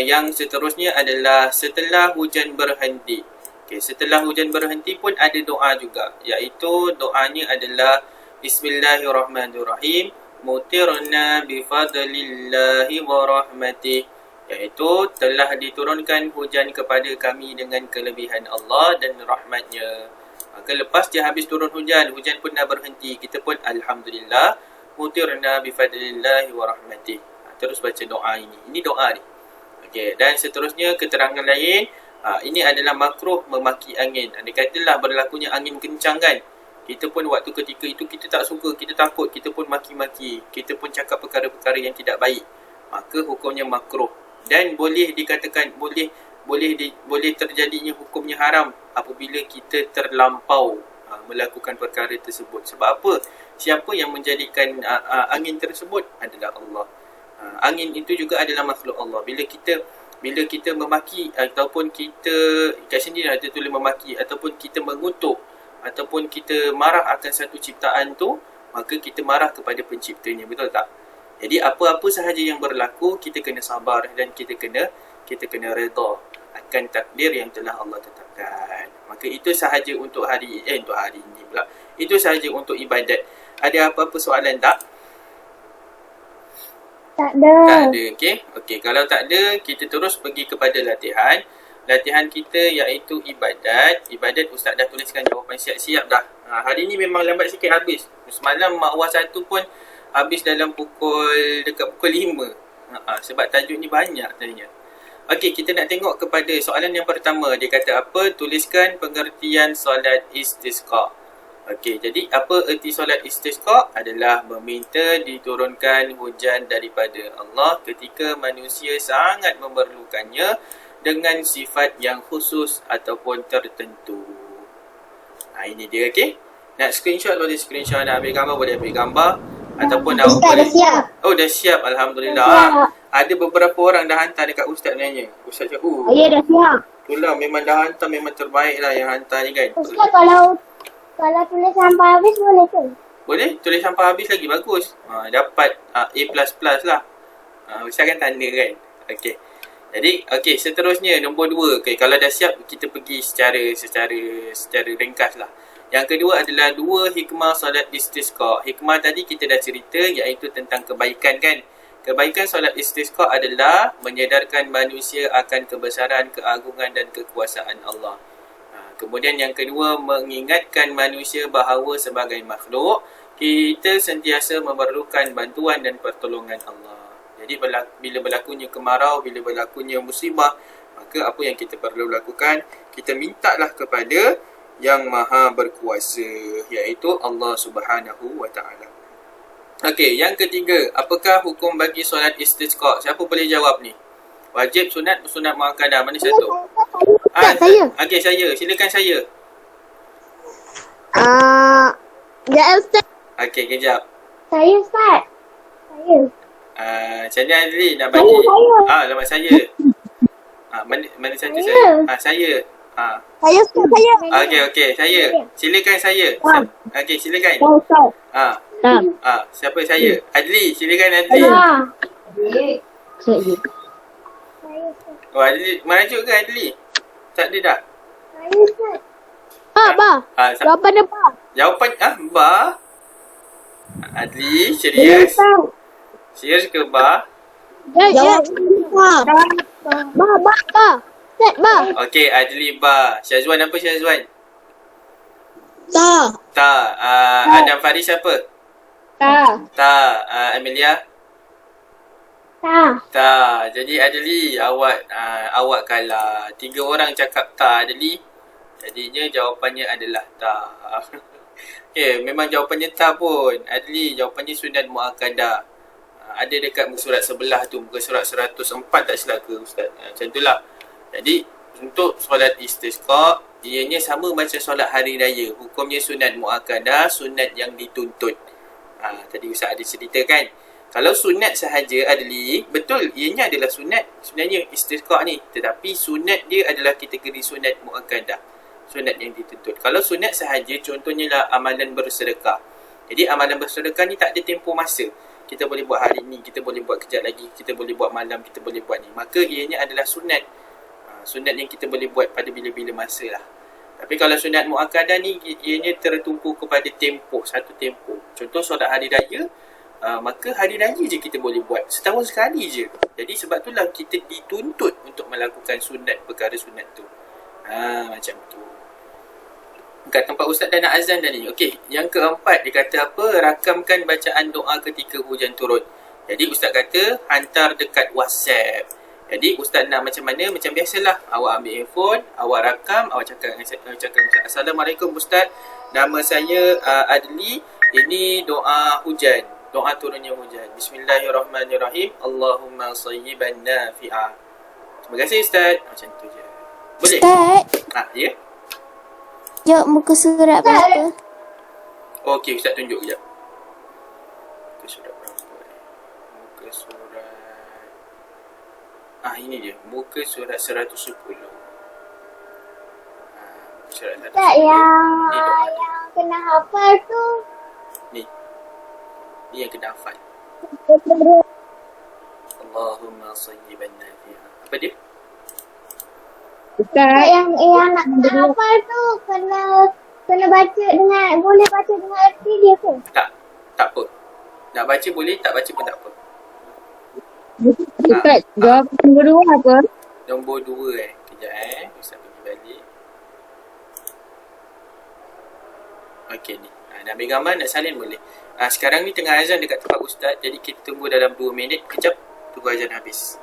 yang seterusnya adalah setelah hujan berhenti. Okey, setelah hujan berhenti pun ada doa juga, iaitu doanya adalah Bismillahirrahmanirrahim. Mutirna bifadlillahi wa rahmatih. Iaitu telah diturunkan hujan kepada kami dengan kelebihan Allah dan rahmatnya. Maka lepas dia habis turun hujan, hujan pun dah berhenti, kita pun Alhamdulillah. Mutirna bifadlillahi wa rahmatih. Terus baca doa ini. Ini doa ni. Okey, dan seterusnya keterangan lain, ini adalah makruh memaki angin. Andai katalah berlakunya angin kencang kan, kita pun waktu ketika itu kita tak suka, kita takut, kita pun maki-maki, kita pun cakap perkara-perkara yang tidak baik, maka hukumnya makruh. Dan boleh dikatakan boleh terjadinya hukumnya haram apabila kita terlampau melakukan perkara tersebut. Sebab apa? Siapa yang menjadikan angin tersebut adalah Allah. Angin itu juga adalah makhluk Allah. Bila kita memaki ataupun kita kat sini ada tulis memaki ataupun kita mengutuk ataupun kita marah akan satu ciptaan tu, maka kita marah kepada penciptanya, betul tak? Jadi apa-apa sahaja yang berlaku, kita kena sabar dan kita kena redha akan takdir yang telah Allah tetapkan. Maka itu sahaja untuk hari ini pula. Itu sahaja untuk ibadat. Ada apa-apa soalan tak? Tak ada. Tak ada, okey, kalau tak ada, kita terus pergi kepada latihan. Latihan kita iaitu ibadat. Ibadat ustaz dah tuliskan jawapan siap-siap dah. Hari ni memang lambat sikit habis. Semalam makwah 1 pun habis dalam dekat pukul 5. Sebab tajuk ni banyak tadinya. Okey, kita nak tengok kepada soalan yang pertama. Dia kata apa? Tuliskan pengertian solat istisqa. Okey, jadi apa erti solat istisqa? Adalah meminta diturunkan hujan daripada Allah ketika manusia sangat memerlukannya dengan sifat yang khusus ataupun tertentu. Ini dia, okey. Nak screenshot boleh screenshot, nak ambil gambar boleh ambil gambar ataupun nak Ustaz dah siap. Oh, dah siap, alhamdulillah. Dah siap. Ada beberapa orang dah hantar dekat ustaz nanya. Ustaz cakap, Saya dah siap. itulah memang dah hantar, memang terbaik lah yang hantar ni kan. Ustaz kalau tulis sampai habis boleh ke? Boleh, tulis sampai habis lagi bagus. Dapat A++ lah. Ustaz kan tanda kan. Okey. Jadi, okey, seterusnya nombor 2. Okey, kalau dah siap kita pergi secara ringkas lah. Yang kedua adalah 2 hikmah solat istisqa. Hikmah tadi kita dah cerita iaitu tentang kebaikan kan. Kebaikan solat istisqa adalah menyedarkan manusia akan kebesaran, keagungan dan kekuasaan Allah. Kemudian yang kedua, mengingatkan manusia bahawa sebagai makhluk, kita sentiasa memerlukan bantuan dan pertolongan Allah. Jadi bila berlakunya kemarau, bila berlakunya musibah, maka apa yang kita perlu lakukan? Kita mintalah kepada yang maha berkuasa, iaitu Allah Subhanahu wa ta'ala. Okey, yang ketiga, apakah hukum bagi solat istisqa? Siapa boleh jawab ni? Wajib, sunat, sunat muakkadah, mana satu? Saya. Okey, saya. Silakan saya. Ya, Ustaz. Okey, kejap. Saya Ustaz. Saya. Macam mana Adli nak bagi? Nama saya. Mana satu saya? Saya. Saya Ustaz, saya. Okey, saya. Silakan saya. Okey, silakan. Ustaz. Tak. Siapa saya? Adli, silakan Adli. Saya. Oh, Adli, merajuk ke Adli? Tak ada tak? Saya Ustaz. Ba. Jawapan dia ba. Jawapan, ba? Adli, serius? Serius ke ba? Ya. Ba. Ba. Ustaz, ba. Okey, Adli ba. Syazwan apa Syazwan? Tak. Tak. Adam Faris siapa? Tak. Amelia? Tak. Jadi Adli, awak kalah. 3 orang cakap tak Adli. Jadinya jawapannya adalah tak. Okay, memang jawapannya tak pun. Adli, jawapannya sunat muakkadah. Ada dekat muka surat sebelah tu, muka surat 104 tak silap ke Ustaz. Macam itulah. Jadi, untuk solat istisqa, ianya sama macam solat hari raya. Hukumnya sunat muakkadah, sunat yang dituntut. Tadi Ustaz ada cerita kan. Kalau sunat sahaja Adli, betul, ianya adalah sunat sebenarnya istisqa ni. Tetapi sunat dia adalah kategori sunat muakkadah. Sunat yang dituntut. Kalau sunat sahaja, contohnya lah amalan bersedekah. Jadi amalan bersedekah ni tak ada tempoh masa. Kita boleh buat hari ni, kita boleh buat kejap lagi, kita boleh buat malam, kita boleh buat ni. Maka ianya adalah sunat. Sunat yang kita boleh buat pada bila-bila masa lah. Tapi kalau sunat muakkadah ni, ianya tertumpu kepada tempoh, satu tempoh. Contoh solat hari raya, maka hari raya je kita boleh buat. Setahun sekali je. Jadi sebab itulah kita dituntut untuk melakukan sunat, perkara sunat tu. Macam tu. Kat tempat Ustaz dah nak azan dah ni. Okey, yang keempat dia kata apa? Rakamkan bacaan doa ketika hujan turun. Jadi Ustaz kata hantar dekat WhatsApp. Jadi Ustaz nak macam mana? Macam biasalah. Awak ambil handphone, awak rakam, awak cakap Assalamualaikum Ustaz. Nama saya Adli. Ini doa hujan. Doa turunnya hujan. Bismillahirrahmanirrahim. Allahumma sayyiban nafi'ah. Terima kasih Ustaz. Macam tu je. Boleh? Ustaz, Ya? jawab muka surat berapa? Okey, Ustaz tunjuk kejap. Muka surat berapa? Muka surat... ini dia. Muka surat 110. Surat 110. Ustaz, Ni yang doa. kena hafal tu. Ni yang kena hafal. Allahumma sayyiban nafi'ah. Apa dia? Ustaz, yang nak kena hafal tu kena baca dengan, boleh baca dengan erti dia ke? Tak apa. Nak baca boleh, tak baca pun tak apa. Ustaz, jawapan nombor 2 apa? Nombor 2 Kejap Ustaz pergi balik. Okey ni. Nak ambil gambar, nak salin boleh. Sekarang ni tengah azan dekat tempat Ustaz. Jadi kita tunggu dalam 2 minit. Kejap. Tunggu azan habis.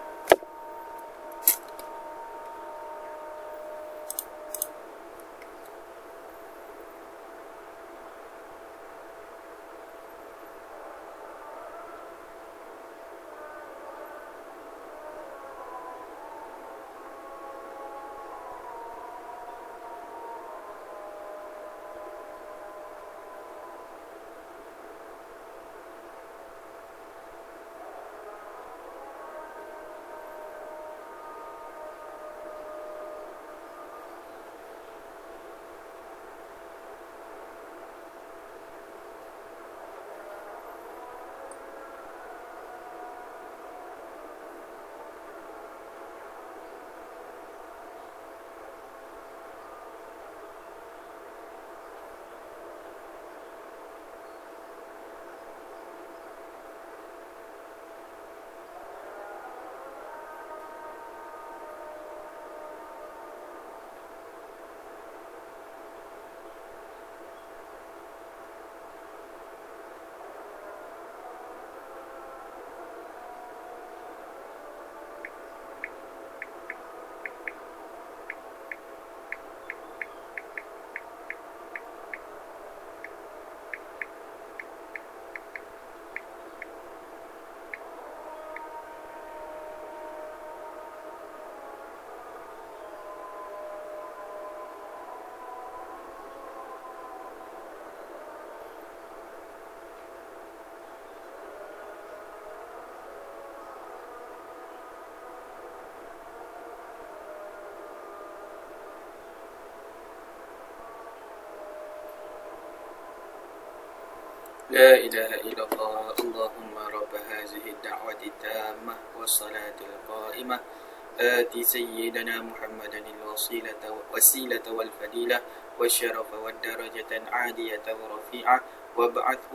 لا إله إلا الله اللهم رب هذه الدعوة التامة والصلاة القائمة آت سيدنا محمدا الوسيلة والفضيلة والشرف والدرجة العالية ورفيعة وابعثه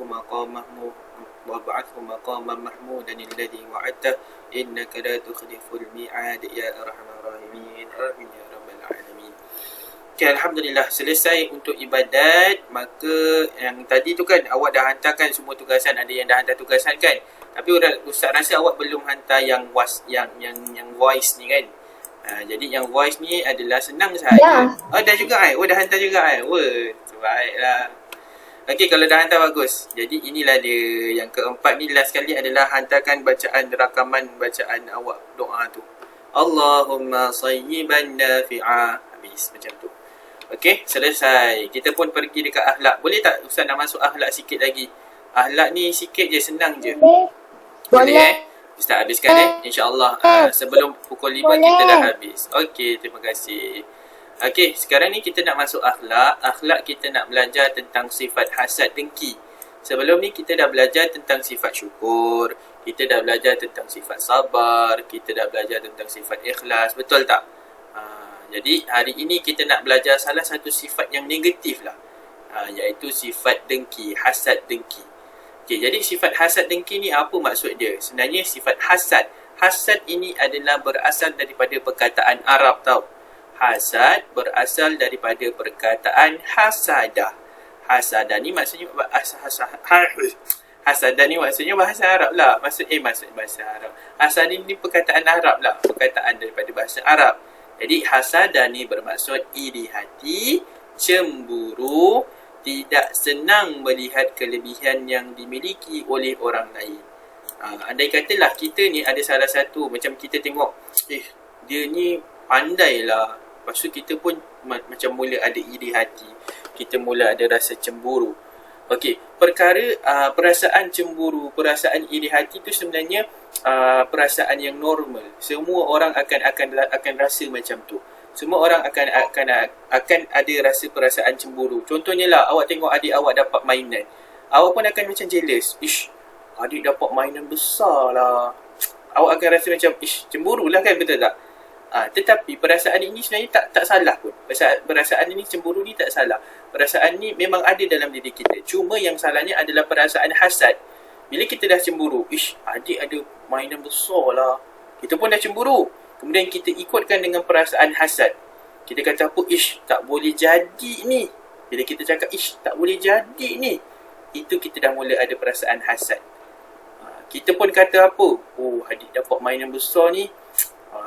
مقاما محمودا الذي وعدته إنك لا تخلف الميعاد يا أرحم الراحمين آمين يا رب العالمين. Okay, Alhamdulillah, selesai untuk ibadat. Maka yang tadi tu kan awak dah hantarkan semua tugasan. Ada yang dah hantar tugasan kan. Tapi Ustaz rasa awak belum hantar yang voice ni kan. Jadi yang voice ni adalah senang sahaja. Oh dah juga dah hantar juga baiklah. Okey, kalau dah hantar bagus. Jadi inilah dia. Yang keempat ni last sekali adalah hantarkan rakaman bacaan awak doa tu. Allahumma sayyiban nafi'a. Habis macam tu. Okey, selesai. Kita pun pergi dekat akhlak. Boleh tak Ustaz nak masuk akhlak sikit lagi? Akhlak ni sikit je, senang je. Boleh Ustaz habiskan InsyaAllah sebelum pukul 5 kita dah habis. Okey, terima kasih. Okey, sekarang ni kita nak masuk akhlak. Akhlak kita nak belajar tentang sifat hasad dengki. Sebelum ni kita dah belajar tentang sifat syukur. Kita dah belajar tentang sifat sabar. Kita dah belajar tentang sifat ikhlas. Betul tak? Jadi hari ini kita nak belajar salah satu sifat yang negatif lah. Iaitu sifat dengki, hasad dengki. Okay, jadi sifat hasad dengki ni apa maksud dia? Sebenarnya sifat hasad. Hasad ini adalah berasal daripada perkataan Arab tau. Hasad berasal daripada perkataan hasadah. Hasadah ni maksudnya hasadah ni maksudnya bahasa Arab lah. Maksud bahasa Arab. Hasadah ni perkataan Arab lah. Perkataan daripada bahasa Arab. Jadi hasadah ni bermaksud iri hati, cemburu, tidak senang melihat kelebihan yang dimiliki oleh orang lain. Andai katalah kita ni ada salah satu, macam kita tengok, dia ni pandai lah. Lepas tu kita pun macam mula ada iri hati. Kita mula ada rasa cemburu. Okey, perasaan cemburu, perasaan iri hati tu sebenarnya perasaan yang normal. Semua orang akan rasa macam tu. Semua orang akan ada rasa perasaan cemburu. Contohnya lah, awak tengok adik awak dapat mainan. Awak pun akan macam jealous. Adik dapat mainan besar lah. Awak akan rasa macam, cemburu lah kan, betul tak? Tetapi perasaan ini sebenarnya tak salah pun. Perasaan ini, cemburu ni tak salah. Perasaan ni memang ada dalam diri kita. Cuma yang salahnya adalah perasaan hasad. Bila kita dah cemburu, adik ada mainan besar lah. Kita pun dah cemburu. Kemudian kita ikutkan dengan perasaan hasad. Kita kata apa? Tak boleh jadi ni. Bila kita cakap, tak boleh jadi ni. Itu kita dah mula ada perasaan hasad. Kita pun kata apa? Adik dapat mainan besar ni.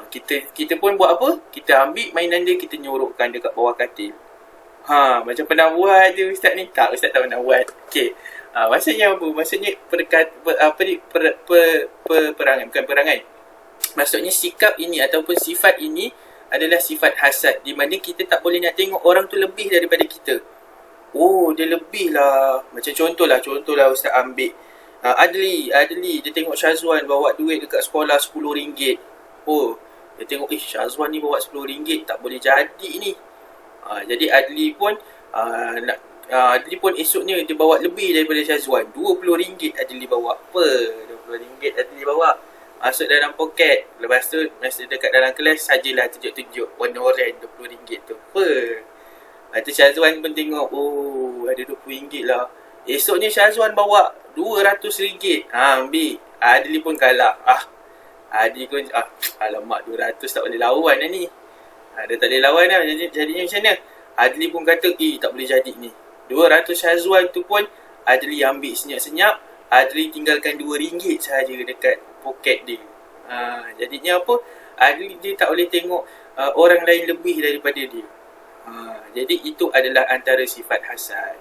Kita pun buat apa? Kita ambil mainan dia, kita nyorokkan dekat bawah katil. Macam pernah buat je Ustaz ni. Tak, Ustaz tak pernah buat. Okey. Maksudnya apa? Maksudnya perangai. Bukan perangai. Maksudnya sikap ini ataupun sifat ini adalah sifat hasad. Di mana kita tak boleh nak tengok orang tu lebih daripada kita. Dia lebih lah. Macam contohlah Ustaz ambil Adli, dia tengok Syazwan bawa duit dekat sekolah RM10. Dia tengok, Syazwan ni bawa RM10, tak boleh jadi ni. Jadi Adli pun esoknya dia bawa lebih daripada Syazwan. RM20 Adli bawa. RM20 Adli bawa. Masuk dalam poket. Lepas tu, masa dekat dalam kelas, sajalah tunjuk-tunjuk warna oranye RM20 tu. Lepas tu Syazwan pun tengok, ada RM20 lah. Esoknya Syazwan bawa RM200. Ambil. Adli pun kalah. Adli pun, alamak, 200 tak boleh lawan lah ni. Dia tak boleh lawan lah. Jadinya macam mana? Adli pun kata, tak boleh jadi ni. 200 Syazwan tu pun Adli ambil senyap-senyap. Adli tinggalkan RM2 sahaja dekat poket dia. Jadinya apa? Adli dia tak boleh tengok orang lain lebih daripada dia. Jadi itu adalah antara sifat hasad.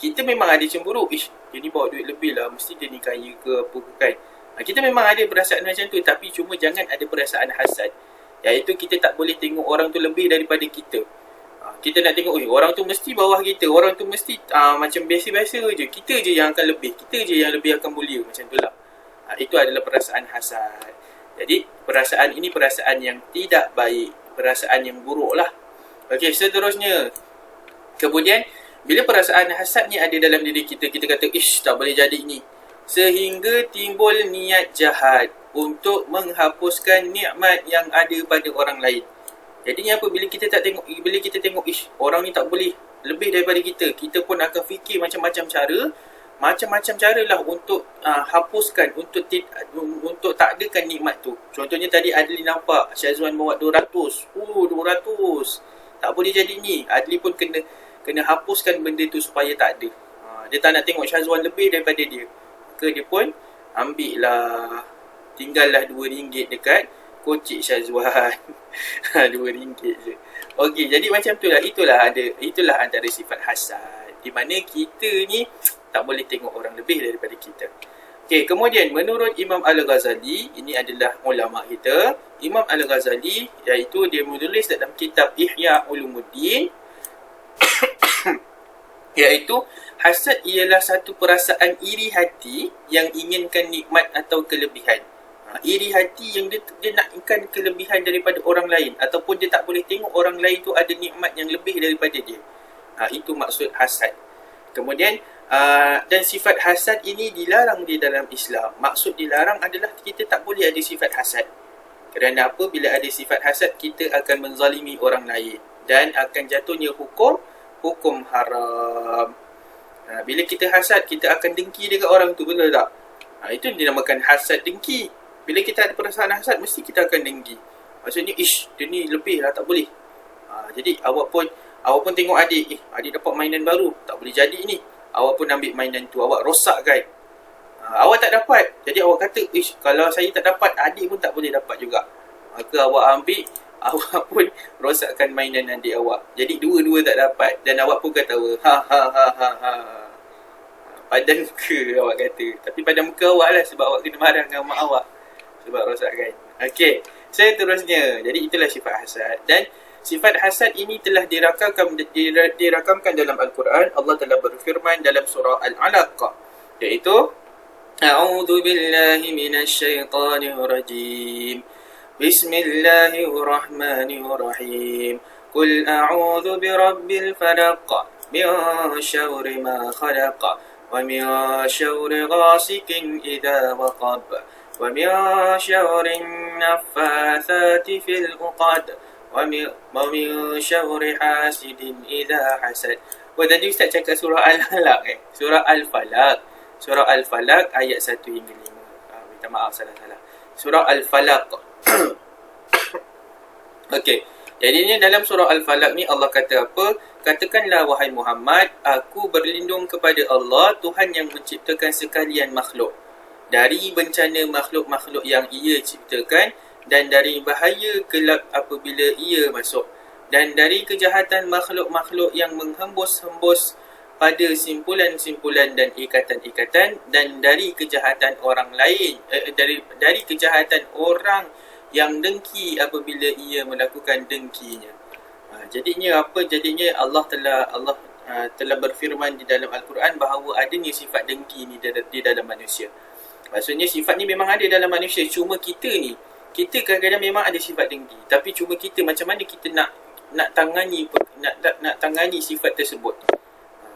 Kita memang ada cemburu. Dia ni bawa duit lebih lah. Mesti dia ni kaya ke apa ke kan. Kita memang ada perasaan macam tu. Tapi cuma jangan ada perasaan hasad. Iaitu kita tak boleh tengok orang tu lebih daripada kita. Kita nak tengok, orang tu mesti bawah kita. Orang tu mesti macam biasa-biasa je. Kita je yang akan lebih. Kita je yang lebih akan mulia. Macam tu lah. Itu adalah perasaan hasad. Jadi perasaan ini perasaan yang tidak baik. Perasaan yang buruk lah. Okey, seterusnya. Kemudian Bila perasaan hasad ni ada dalam diri kita, kita kata, ish, tak boleh jadi ni. Sehingga timbul niat jahat untuk menghapuskan nikmat yang ada pada orang lain. Jadinya apa? Bila kita tengok, ish, orang ni tak boleh lebih daripada kita, kita pun akan fikir macam-macam cara lah untuk hapuskan, untuk tak adakan nikmat tu. Contohnya tadi Adli nampak Syazwan bawa 200. 200. Tak boleh jadi ni. Adli pun kena hapuskan benda tu supaya tak ada. Dia tak nak tengok Syazwan lebih daripada dia. Maka dia pun ambil lah, tinggallah RM2 dekat kocik Syazwan. RM2 je. Okey, jadi macam tu lah. Itulah antara sifat hasad, di mana kita ni tak boleh tengok orang lebih daripada kita. Okey, kemudian menurut Imam Al-Ghazali, ini adalah ulama kita, Imam Al-Ghazali, iaitu dia menulis dalam kitab Ihya Ulumuddin, iaitu hasad ialah satu perasaan iri hati yang inginkan nikmat atau kelebihan. Iri hati yang dia nakkan kelebihan daripada orang lain, ataupun dia tak boleh tengok orang lain tu ada nikmat yang lebih daripada dia. Itu maksud hasad. Kemudian dan sifat hasad ini dilarang di dalam Islam. Maksud dilarang adalah kita tak boleh ada sifat hasad. Kerana apa? Bila ada sifat hasad, kita akan menzalimi orang lain dan akan jatuhnya hukum haram. Bila kita hasad, kita akan dengki dekat orang tu, betul tak? Itu dinamakan hasad dengki. Bila kita ada perasaan hasad, mesti kita akan dengki. Maksudnya, ish, dia ni lebih lah, tak boleh. Jadi awak pun tengok adik, adik dapat mainan baru, tak boleh jadi ni. Awak pun ambil mainan tu, awak rosakkan. Awak tak dapat, jadi awak kata, ish, kalau saya tak dapat, adik pun tak boleh dapat juga. Maka awak ambil, awak pun rosakkan mainan adik awak. Jadi dua-dua tak dapat, dan awak pun ketawa. Padan muka awak kata. Tapi padan muka awak lah, sebab awak kena marah dengan mak awak sebab rosakkan. Okey, seterusnya. Jadi itulah sifat hasad. Dan sifat hasad ini telah dirakamkan dalam Al-Quran. Allah telah berfirman dalam surah Al-Alaq, iaitu A'udzu billahi minasyaitonir rajim. Bismillahirrahmanirrahim. Qul a'udzu birabbil falaq min syarri ma khalaq wa min syarri ghasikin idza waqab wa min syarri naffatsati fil 'uqad wa min syarri hasidin idza hasad. Tadi Ustaz cakap surah Al-Falaq, surah Al-Falaq. Surah Al-Falaq ayat 1 hingga 5. Minta maaf, salah. Surah Al-Falaq. Okey. Jadinya dalam surah Al-Falaq ni Allah kata apa? Katakanlah wahai Muhammad, aku berlindung kepada Allah, Tuhan yang menciptakan sekalian makhluk, dari bencana makhluk-makhluk yang ia ciptakan, dan dari bahaya kelak apabila ia masuk, dan dari kejahatan makhluk-makhluk yang menghembus-hembus pada simpulan-simpulan dan ikatan-ikatan, dan dari kejahatan orang lain, dari kejahatan orang yang dengki apabila ia melakukan dengkinya. Jadinya apa? Jadinya Allah telah berfirman di dalam Al-Quran bahawa adanya sifat dengki ni di dalam manusia. Maksudnya sifat ni memang ada dalam manusia, cuma kita kadang-kadang memang ada sifat dengki, tapi cuma kita macam mana kita nak tangani sifat tersebut.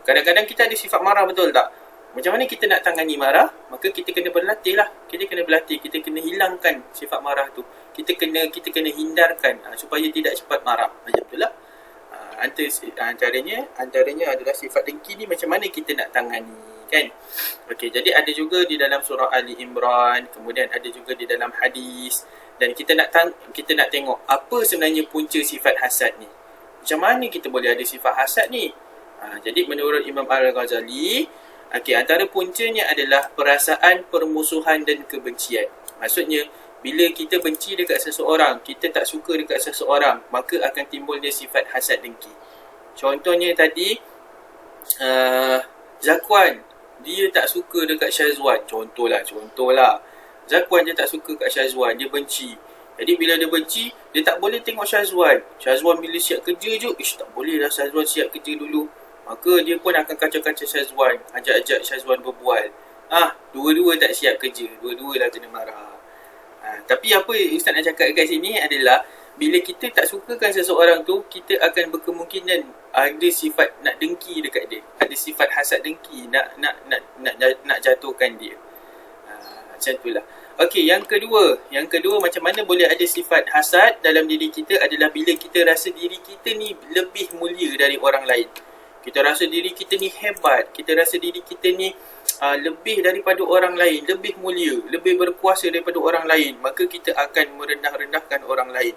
Kadang-kadang kita ada sifat marah, betul tak? Macam mana kita nak tangani marah? Maka kita kena berlatih lah. Kita kena berlatih. Kita kena hilangkan sifat marah tu. Kita kena hindarkan supaya tidak cepat marah. Macam itulah. Antaranya adalah sifat dengki ni macam mana kita nak tangani, kan? Okey, jadi ada juga di dalam surah Ali Imran, kemudian ada juga di dalam hadis, dan kita nak tengok apa sebenarnya punca sifat hasad ni. Macam mana kita boleh ada sifat hasad ni? Jadi menurut Imam Al-Ghazali, antara puncanya adalah perasaan permusuhan dan kebencian. Maksudnya, bila kita benci dekat seseorang, kita tak suka dekat seseorang, maka akan timbulnya sifat hasad dengki. Contohnya tadi, Zakwan, dia tak suka dekat Syazwan. Contohlah. Zakwan dia tak suka kat Syazwan, dia benci. Jadi bila dia benci, dia tak boleh tengok Syazwan. Syazwan bila siap kerja je, tak boleh lah Syazwan siap kerja dulu. Maka dia pun akan kacau-kacau Syazwan, ajak-ajak Syazwan berbual. Dua-dua tak siap kerja, dua-dua lah kena marah. Tapi apa Ustaz nak cakap kat sini adalah bila kita tak sukakan seseorang tu, kita akan berkemungkinan ada sifat nak dengki dekat dia, ada sifat hasad dengki, nak jatuhkan dia. Macam itulah. Okey, yang kedua macam mana boleh ada sifat hasad dalam diri kita adalah bila kita rasa diri kita ni lebih mulia dari orang lain. Kita rasa diri kita ni hebat, kita rasa diri kita ni lebih daripada orang lain, lebih mulia, lebih berkuasa daripada orang lain, maka kita akan merendah-rendahkan orang lain.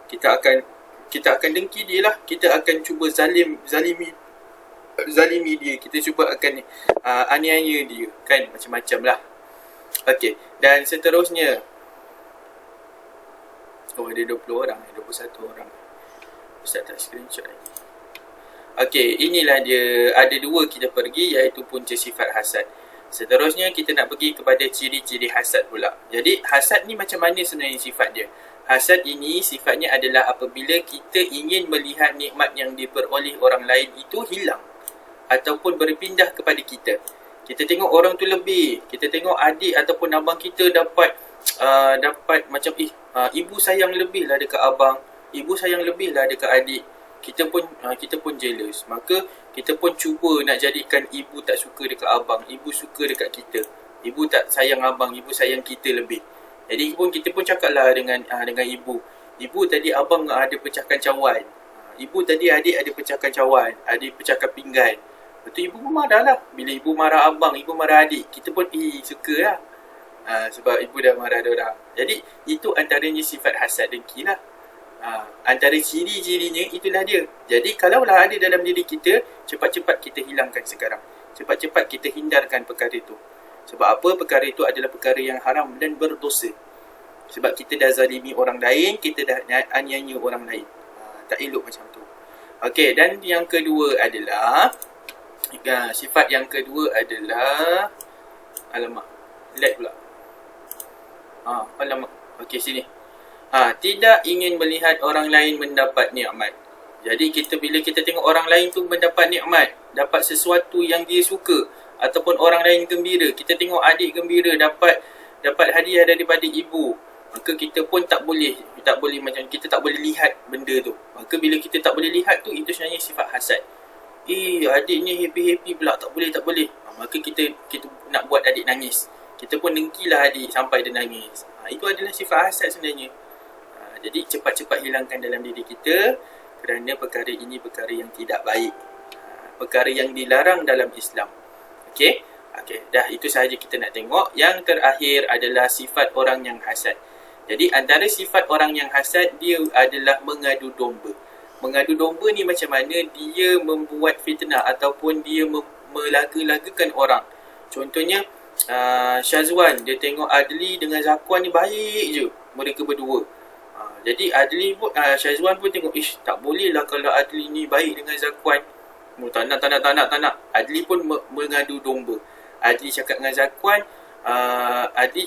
Kita akan dengki dia lah, kita akan cuba zalimi dia, kita cuba akan aniaya dia, kan, macam-macam lah. Okey, dan seterusnya. Oh, ada 20 orang, 21 orang. Ustaz tak screenshot lagi. Okey, inilah dia, ada dua kita pergi, iaitu punca sifat hasad. Seterusnya kita nak pergi kepada ciri-ciri hasad pula. Jadi hasad ni macam mana sebenarnya sifat dia? Hasad ini sifatnya adalah apabila kita ingin melihat nikmat yang diperoleh orang lain itu hilang ataupun berpindah kepada kita. Kita tengok orang tu lebih, kita tengok adik ataupun abang kita dapat macam ibu sayang lebih lah dekat abang, ibu sayang lebih lah dekat adik. Kita pun jealous. Maka kita pun cuba nak jadikan ibu tak suka dekat abang, ibu suka dekat kita. Ibu tak sayang abang, ibu sayang kita lebih. Jadi kita pun cakaplah dengan ibu. Ibu tadi abang ada pecahkan cawan. Ibu tadi adik ada pecahkan cawan, adik pecahkan pinggan. Lepas tu ibu pun marah lah. Bila ibu marah abang, ibu marah adik, kita pun suka lah. Sebab ibu dah marah diorang. Jadi itu antaranya sifat hasad dengki lah. Antara ciri-cirinya itulah dia. Jadi kalaulah ada dalam diri kita, cepat-cepat kita hilangkan sekarang. Cepat-cepat kita hindarkan perkara itu. Sebab apa? Perkara itu adalah perkara yang haram dan berdosa. Sebab kita dah zalimi orang lain, kita dah aniaya orang lain. Tak elok macam tu. Okey, dan yang kedua adalah sifat yang kedua adalah alamak, lag pula. Alamak. Okey, sini. Tidak ingin melihat orang lain mendapat nikmat. Jadi bila kita tengok orang lain tu mendapat nikmat, dapat sesuatu yang dia suka, ataupun orang lain gembira, kita tengok adik gembira dapat hadiah daripada ibu, maka kita pun tak boleh macam kita tak boleh lihat benda tu. Maka bila kita tak boleh lihat tu, itu sebenarnya sifat hasad. Adik ni happy pula, tak boleh. Maka kita nak buat adik nangis. Kita pun dengkilah adik sampai dia nangis. Itu adalah sifat hasad sebenarnya. Jadi cepat-cepat hilangkan dalam diri kita, kerana perkara ini perkara yang tidak baik. Perkara yang dilarang dalam Islam. Okey, dah itu sahaja kita nak tengok. Yang terakhir adalah sifat orang yang hasad. Jadi antara sifat orang yang hasad, dia adalah mengadu domba. Mengadu domba ni macam mana? Dia membuat fitnah ataupun dia melaga-lagakan orang. Contohnya Syazwan, dia tengok Adli dengan Zakwan ni baik je, mereka berdua. Jadi Adli pun, Syazwan pun tengok, tak boleh lah kalau Adli ni baik dengan Zakwan. Tak nak. Adli pun mengadu domba. Adli cakap dengan Zakwan, Adli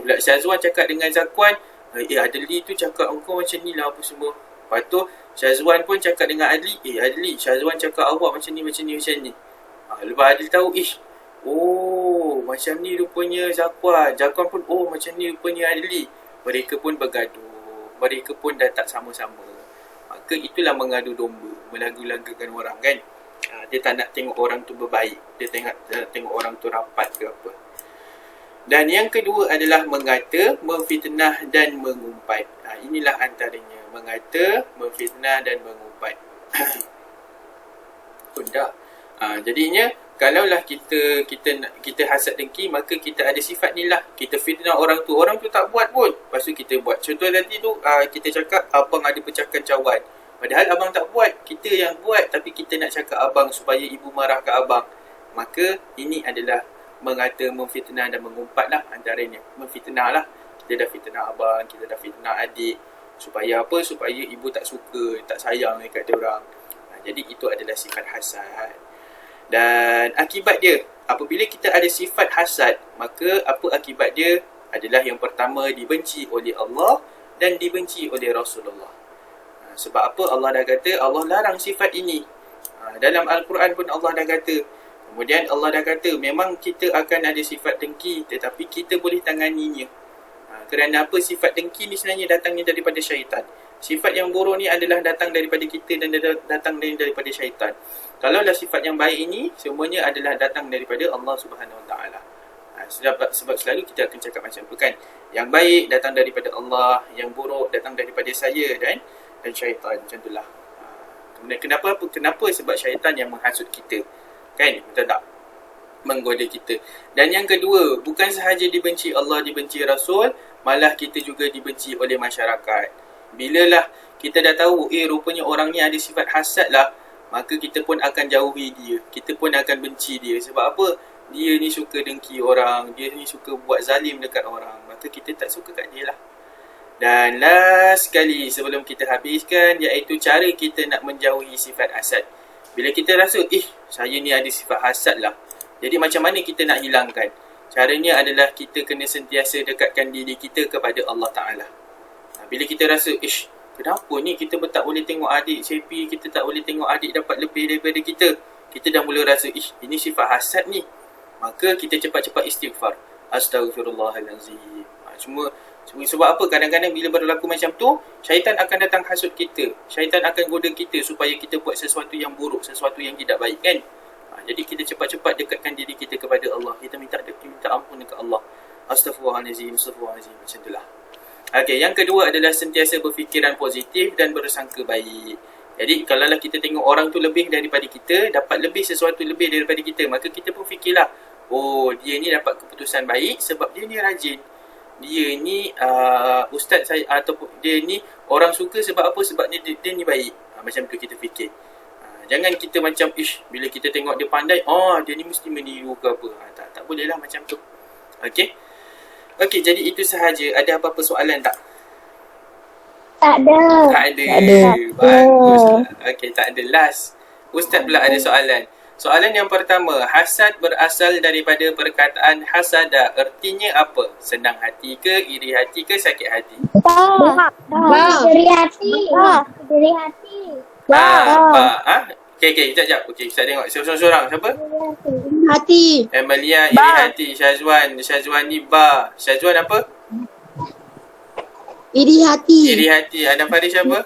pula, Syazwan cakap dengan Zakwan, Adli tu cakap engkau macam ni lah apa semua. Lepas tu Syazwan pun cakap dengan Adli, Adli, Syazwan cakap awak macam ni. Lepas Adli tahu, macam ni rupanya Zakwan. Zakwan pun, macam ni rupanya Adli. Mereka pun bergaduh. Mereka pun dah tak sama-sama. Maka itulah mengadu domba, melagu-lagakan orang, kan. Dia tak nak tengok orang tu berbaik. Dia tengok orang tu rapat ke apa. Dan yang kedua adalah mengata, memfitnah dan mengumpat. Inilah antaranya. Mengata, memfitnah dan mengumpat. Dah. Jadinya kalaulah kita hasad dengki, maka kita ada sifat ni lah. Kita fitnah orang tu tak buat pun, lepas tu kita buat. Contoh tadi tu kita cakap abang ada pecahkan cawan, padahal abang tak buat, kita yang buat. Tapi kita nak cakap abang supaya ibu marah ke abang. Maka ini adalah mengata, memfitnah dan mengumpat lah antaranya. Memfitnah lah, kita dah fitnah abang, kita dah fitnah adik. Supaya apa? Supaya ibu tak suka, tak sayang dekat diorang. Jadi itu adalah sifat hasad. Dan akibat dia, apabila kita ada sifat hasad, maka apa akibat dia? Adalah yang pertama, dibenci oleh Allah dan dibenci oleh Rasulullah. Sebab apa? Allah dah kata, Allah larang sifat ini. Dalam Al-Quran pun Allah dah kata. Kemudian Allah dah kata, memang kita akan ada sifat dengki, tetapi kita boleh tanganinya. Kerana apa? Sifat dengki ni sebenarnya datangnya daripada syaitan. Sifat yang buruk ni adalah datang daripada kita dan datang daripada syaitan. Kalaulah sifat yang baik ini, semuanya adalah datang daripada Allah Subhanahu Wa Taala. Sebab selalu kita akan cakap macam tu kan. Yang baik datang daripada Allah, yang buruk datang daripada saya dan syaitan. Macam itulah. Kemudian kenapa? Sebab syaitan yang menghasut kita. Kan? Betul tak? Menggoda kita. Dan yang kedua, bukan sahaja dibenci Allah, dibenci Rasul, malah kita juga dibenci oleh masyarakat. Bilalah kita dah tahu, rupanya orang ni ada sifat hasad lah, maka kita pun akan jauhi dia. Kita pun akan benci dia. Sebab apa? Dia ni suka dengki orang, dia ni suka buat zalim dekat orang. Maka kita tak suka kat dia lah. Dan last sekali sebelum kita habiskan, iaitu cara kita nak menjauhi sifat hasad. Bila kita rasa, saya ni ada sifat hasad lah, jadi macam mana kita nak hilangkan? Caranya adalah kita kena sentiasa dekatkan diri kita kepada Allah Ta'ala. Bila kita rasa, kenapa ni kita tak boleh tengok adik CP, kita tak boleh tengok adik dapat lebih daripada kita. Kita dah mula rasa, ini sifat hasad ni. Maka kita cepat-cepat istighfar. Astaghfirullahalazim. Cuma sebab apa? Kadang-kadang bila berlaku macam tu, syaitan akan datang hasut kita. Syaitan akan goda kita supaya kita buat sesuatu yang buruk, sesuatu yang tidak baik kan? Jadi kita cepat-cepat dekatkan diri kita kepada Allah. Kita minta ampun dekat Allah. Astaghfirullahalazim, astaghfirullahalazim. Macam itulah. Okey, yang kedua adalah sentiasa berfikiran positif dan bersangka baik. Jadi kalaulah kita tengok orang tu lebih daripada kita, dapat lebih sesuatu lebih daripada kita, maka kita pun fikirlah, dia ni dapat keputusan baik sebab dia ni rajin. Dia ni ustaz saya, ataupun dia ni orang suka sebab apa? Sebab dia ni baik. Macam tu kita fikir. Jangan kita macam, bila kita tengok dia pandai, dia ni mesti meniru ke apa. Tak boleh lah macam tu. Okey, jadi itu sahaja. Ada apa-apa soalan tak? Tak ada. Tak ada. Bagus. Okey, tak ada. Last. Ustaz pula ada soalan. Soalan yang pertama, hasad berasal daripada perkataan hasada. Ertinya apa? Senang hati ke, iri hati ke, sakit hati? Dari hati. Dari hati. Okey, sekejap. Okey, saya tengok. Seorang-seorang. Siapa? Hati. Emilia, iri hati. Syazwan ni ba. Syazwan apa? Iri hati. Iri hati. Adam Faris siapa?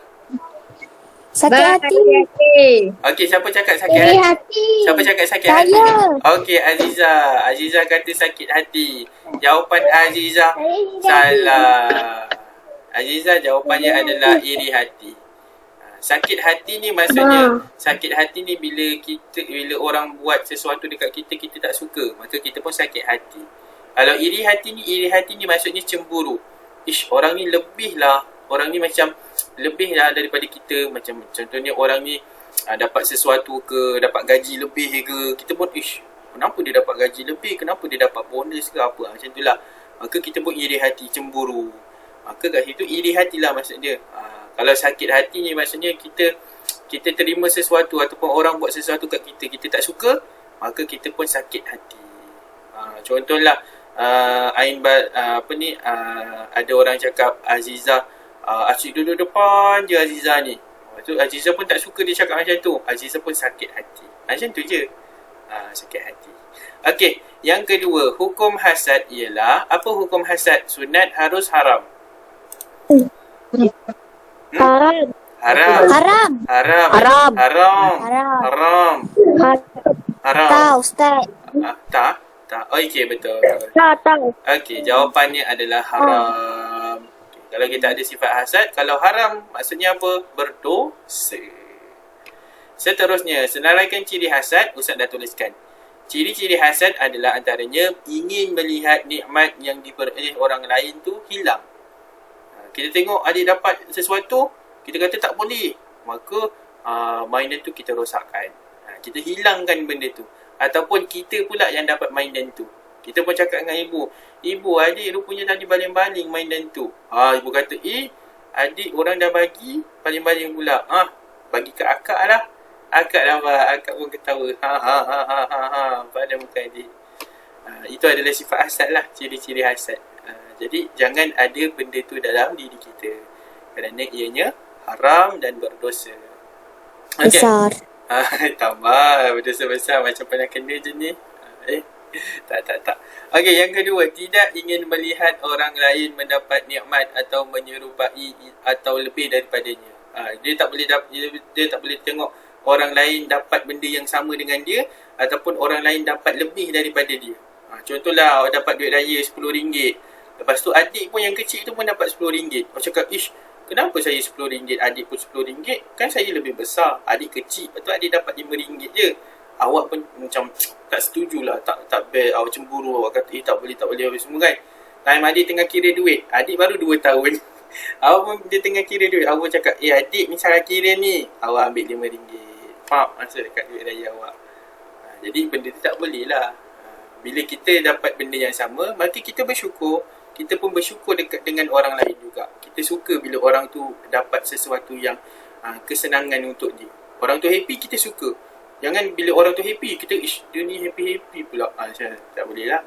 Sakit hati. Okey, siapa cakap sakit Dari hati? hati. Siapa cakap sakit hati? Okey, Aziza. Aziza kata sakit hati. Jawapan Aziza salah. Aziza jawapannya adalah iri hati. Sakit hati ni maksudnya, sakit hati ni bila orang buat sesuatu dekat kita, kita tak suka, maka kita pun sakit hati. Kalau iri hati ni maksudnya cemburu. Orang ni lebih lah, orang ni macam lebih lah daripada kita. Macam contohnya orang ni dapat sesuatu ke, dapat gaji lebih ke, kita pun kenapa dia dapat gaji lebih, kenapa dia dapat bonus ke apa, macam tu lah. Maka kita pun iri hati, cemburu. Maka kat situ iri hatilah maksudnya. Kalau sakit hati ni maksudnya kita terima sesuatu ataupun orang buat sesuatu kat kita, kita tak suka, maka kita pun sakit hati. Contohlah ada orang cakap Aziza asyik duduk depan je Aziza ni. Tu Aziza pun tak suka dia cakap macam tu. Aziza pun sakit hati. Macam tu je. Sakit hati. Okey, yang kedua, hukum hasad ialah apa hukum hasad? Sunat, harus, haram? Haram. Tak, Ustaz. Tak. Okey, betul. Tak. Okey, jawapannya adalah haram. Okay. Kalau kita ada sifat hasad, kalau haram maksudnya apa? Berdosa. Seterusnya, senaraikan ciri hasad. Ustaz dah tuliskan. Ciri-ciri hasad adalah antaranya ingin melihat nikmat yang diperoleh orang lain tu hilang. Kita tengok adik dapat sesuatu, kita kata tak boleh, maka mainan tu kita rosakkan. Kita hilangkan benda tu. Ataupun kita pula yang dapat mainan tu, kita pun cakap dengan ibu, adik rupanya dah dibaling-baling mainan tu. Ibu kata, adik orang dah bagi, baling-baling pula. Bagi ke akak lah. Akak dapat, akak pun ketawa. Pada muka adik. Itu adalah sifat hasad lah, ciri-ciri hasad. Jadi jangan ada benda tu dalam diri kita, kerana ianya haram dan berdosa. Okay. Besar. Tambah berdosa besar, macam pernah kena je ni. Tak. Okey, yang kedua, tidak ingin melihat orang lain mendapat nikmat atau menyerupai atau lebih daripadanya. Dia tak boleh tengok orang lain dapat benda yang sama dengan dia ataupun orang lain dapat lebih daripada dia. Contohlah, awak dapat duit raya RM10. Lepas tu adik pun yang kecil tu pun dapat RM10. Awak cakap, ish, kenapa saya RM10, adik pun RM10? Kan saya lebih besar. Adik kecil, lepas tu adik dapat RM5 je. Awak pun macam tak setujulah, tak best, awak cemburu, awak kata tak boleh apa semua kan. Time adik tengah kira duit, adik baru 2 tahun. Awak pun dia tengah kira duit, awak cakap, adik ni cara kira ni, awak ambil RM5. Faham maksud dekat duit raya awak. Jadi benda tu tak boleh lah. Bila kita dapat benda yang sama, maka kita bersyukur. Kita pun bersyukur dekat dengan orang lain juga. Kita suka bila orang tu dapat sesuatu yang kesenangan untuk dia. Orang tu happy, kita suka. Jangan bila orang tu happy, kita dia ni happy pula. Tak boleh lah.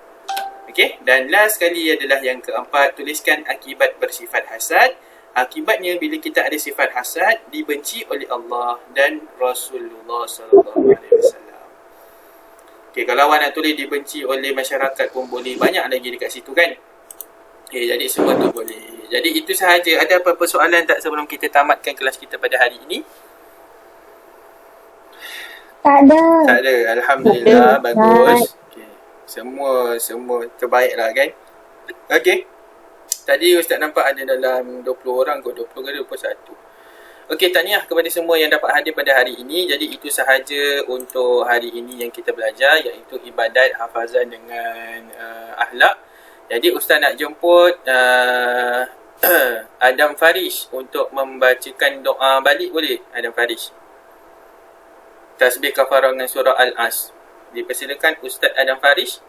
Okay, dan last sekali adalah yang keempat, tuliskan akibat bersifat hasad. Akibatnya bila kita ada sifat hasad, dibenci oleh Allah dan Rasulullah SAW. Okay, kalau awak nak tulis dibenci oleh masyarakat pun boleh. Banyak lagi dekat situ kan. Okay, jadi semua tu boleh. Jadi itu sahaja. Ada apa-apa soalan tak sebelum kita tamatkan kelas kita pada hari ini? Tak ada. Tak ada. Alhamdulillah. Bagus. Okay. Semua terbaik lah kan. Okay. Tadi Ustaz nampak ada dalam 20 orang kot. 20 ke 21. Okay, tahniah kepada semua yang dapat hadir pada hari ini. Jadi itu sahaja untuk hari ini yang kita belajar, iaitu ibadat, hafazan dengan akhlak. Jadi Ustaz nak jemput Adam Farish untuk membacakan doa balik, boleh Adam Farish? Tasbih kafarah dengan surah Al-As. Dipersilakan Ustaz Adam Farish.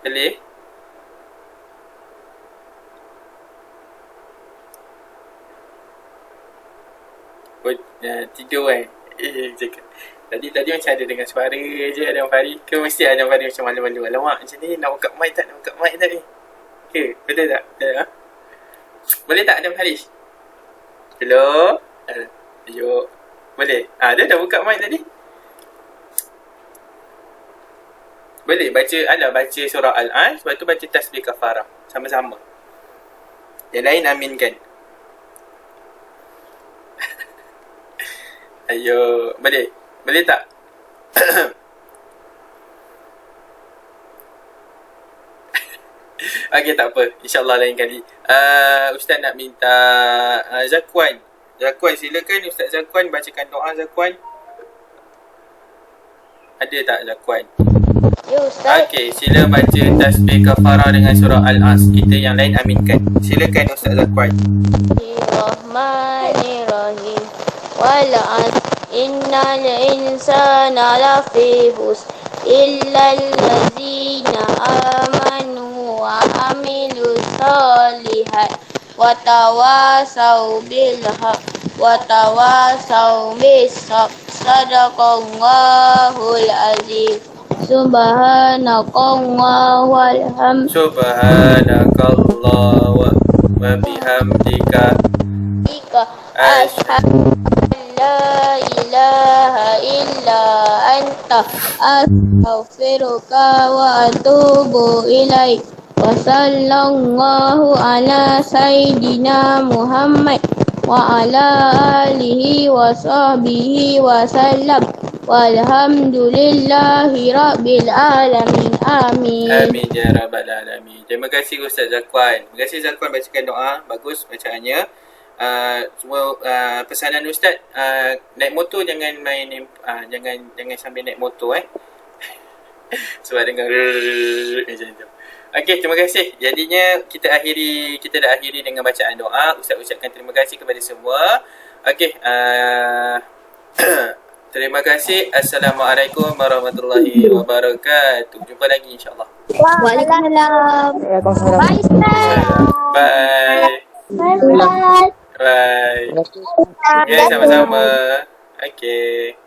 Boleh? Tidur kan? Cakap. Tadi macam ada dengar suara je Adam Farish. Ke mesti Adam Farish macam malu-malu. Alamak, macam ni nak buka mic tak ni? Ke? Betul tak? Boleh tak Adam Farish? Hello? Ayo. Boleh? Dia dah buka mic tadi. Boleh baca surah Al-An, lepas tu baca tasbih kafarah sama-sama. Yang lain aminkan. Ayo, boleh tak? Okey, tak apa. InsyaAllah lain kali. Ustaz nak minta Zakwan. Zakwan, silakan Ustaz Zakwan bacakan doa Zakwan. Ada tak Zakwan? Ya Ustaz. Okey, sila baca tasbih kafarah dengan surah Al-As. Kita yang lain aminkan. Silakan Ustaz Zakwan. Bismillahirrahmanirrahim. Wal-'asr innal insana lafi khusr illa allazina amanu wa amilus solihat wa tawasaw bil haqq wa tawasaw bis sabr. Sadaqallahul azim. Subhanakallah walhamd. Subhanakallah wa bihamdika. Asyhadu an la ilaha illa anta astaghfiruka wa atubu ilaik. Wa sallallahu ala sayyidina Muhammad wa ala alihi wa sahbihi wa sallam. Walhamdulillahi rabbil alamin. Amin. Amin ya rabbal alamin. Terima kasih Ustaz Zakwan. Terima kasih Zakwan bacakan doa. Bagus bacaannya. Cuma pesanan Ustaz, naik motor jangan main jangan sambil naik motor sebab dengar macam tu. Okey, terima kasih. Jadinya kita dah akhiri dengan bacaan doa. Ustaz ucapkan terima kasih kepada semua. Okey, terima kasih. Assalamualaikum warahmatullahi wabarakatuh. Jumpa lagi insya-Allah. Waalaikumsalam. Bye Ustaz. Bye. Bye. Bye. Ya, sama-sama. Okay.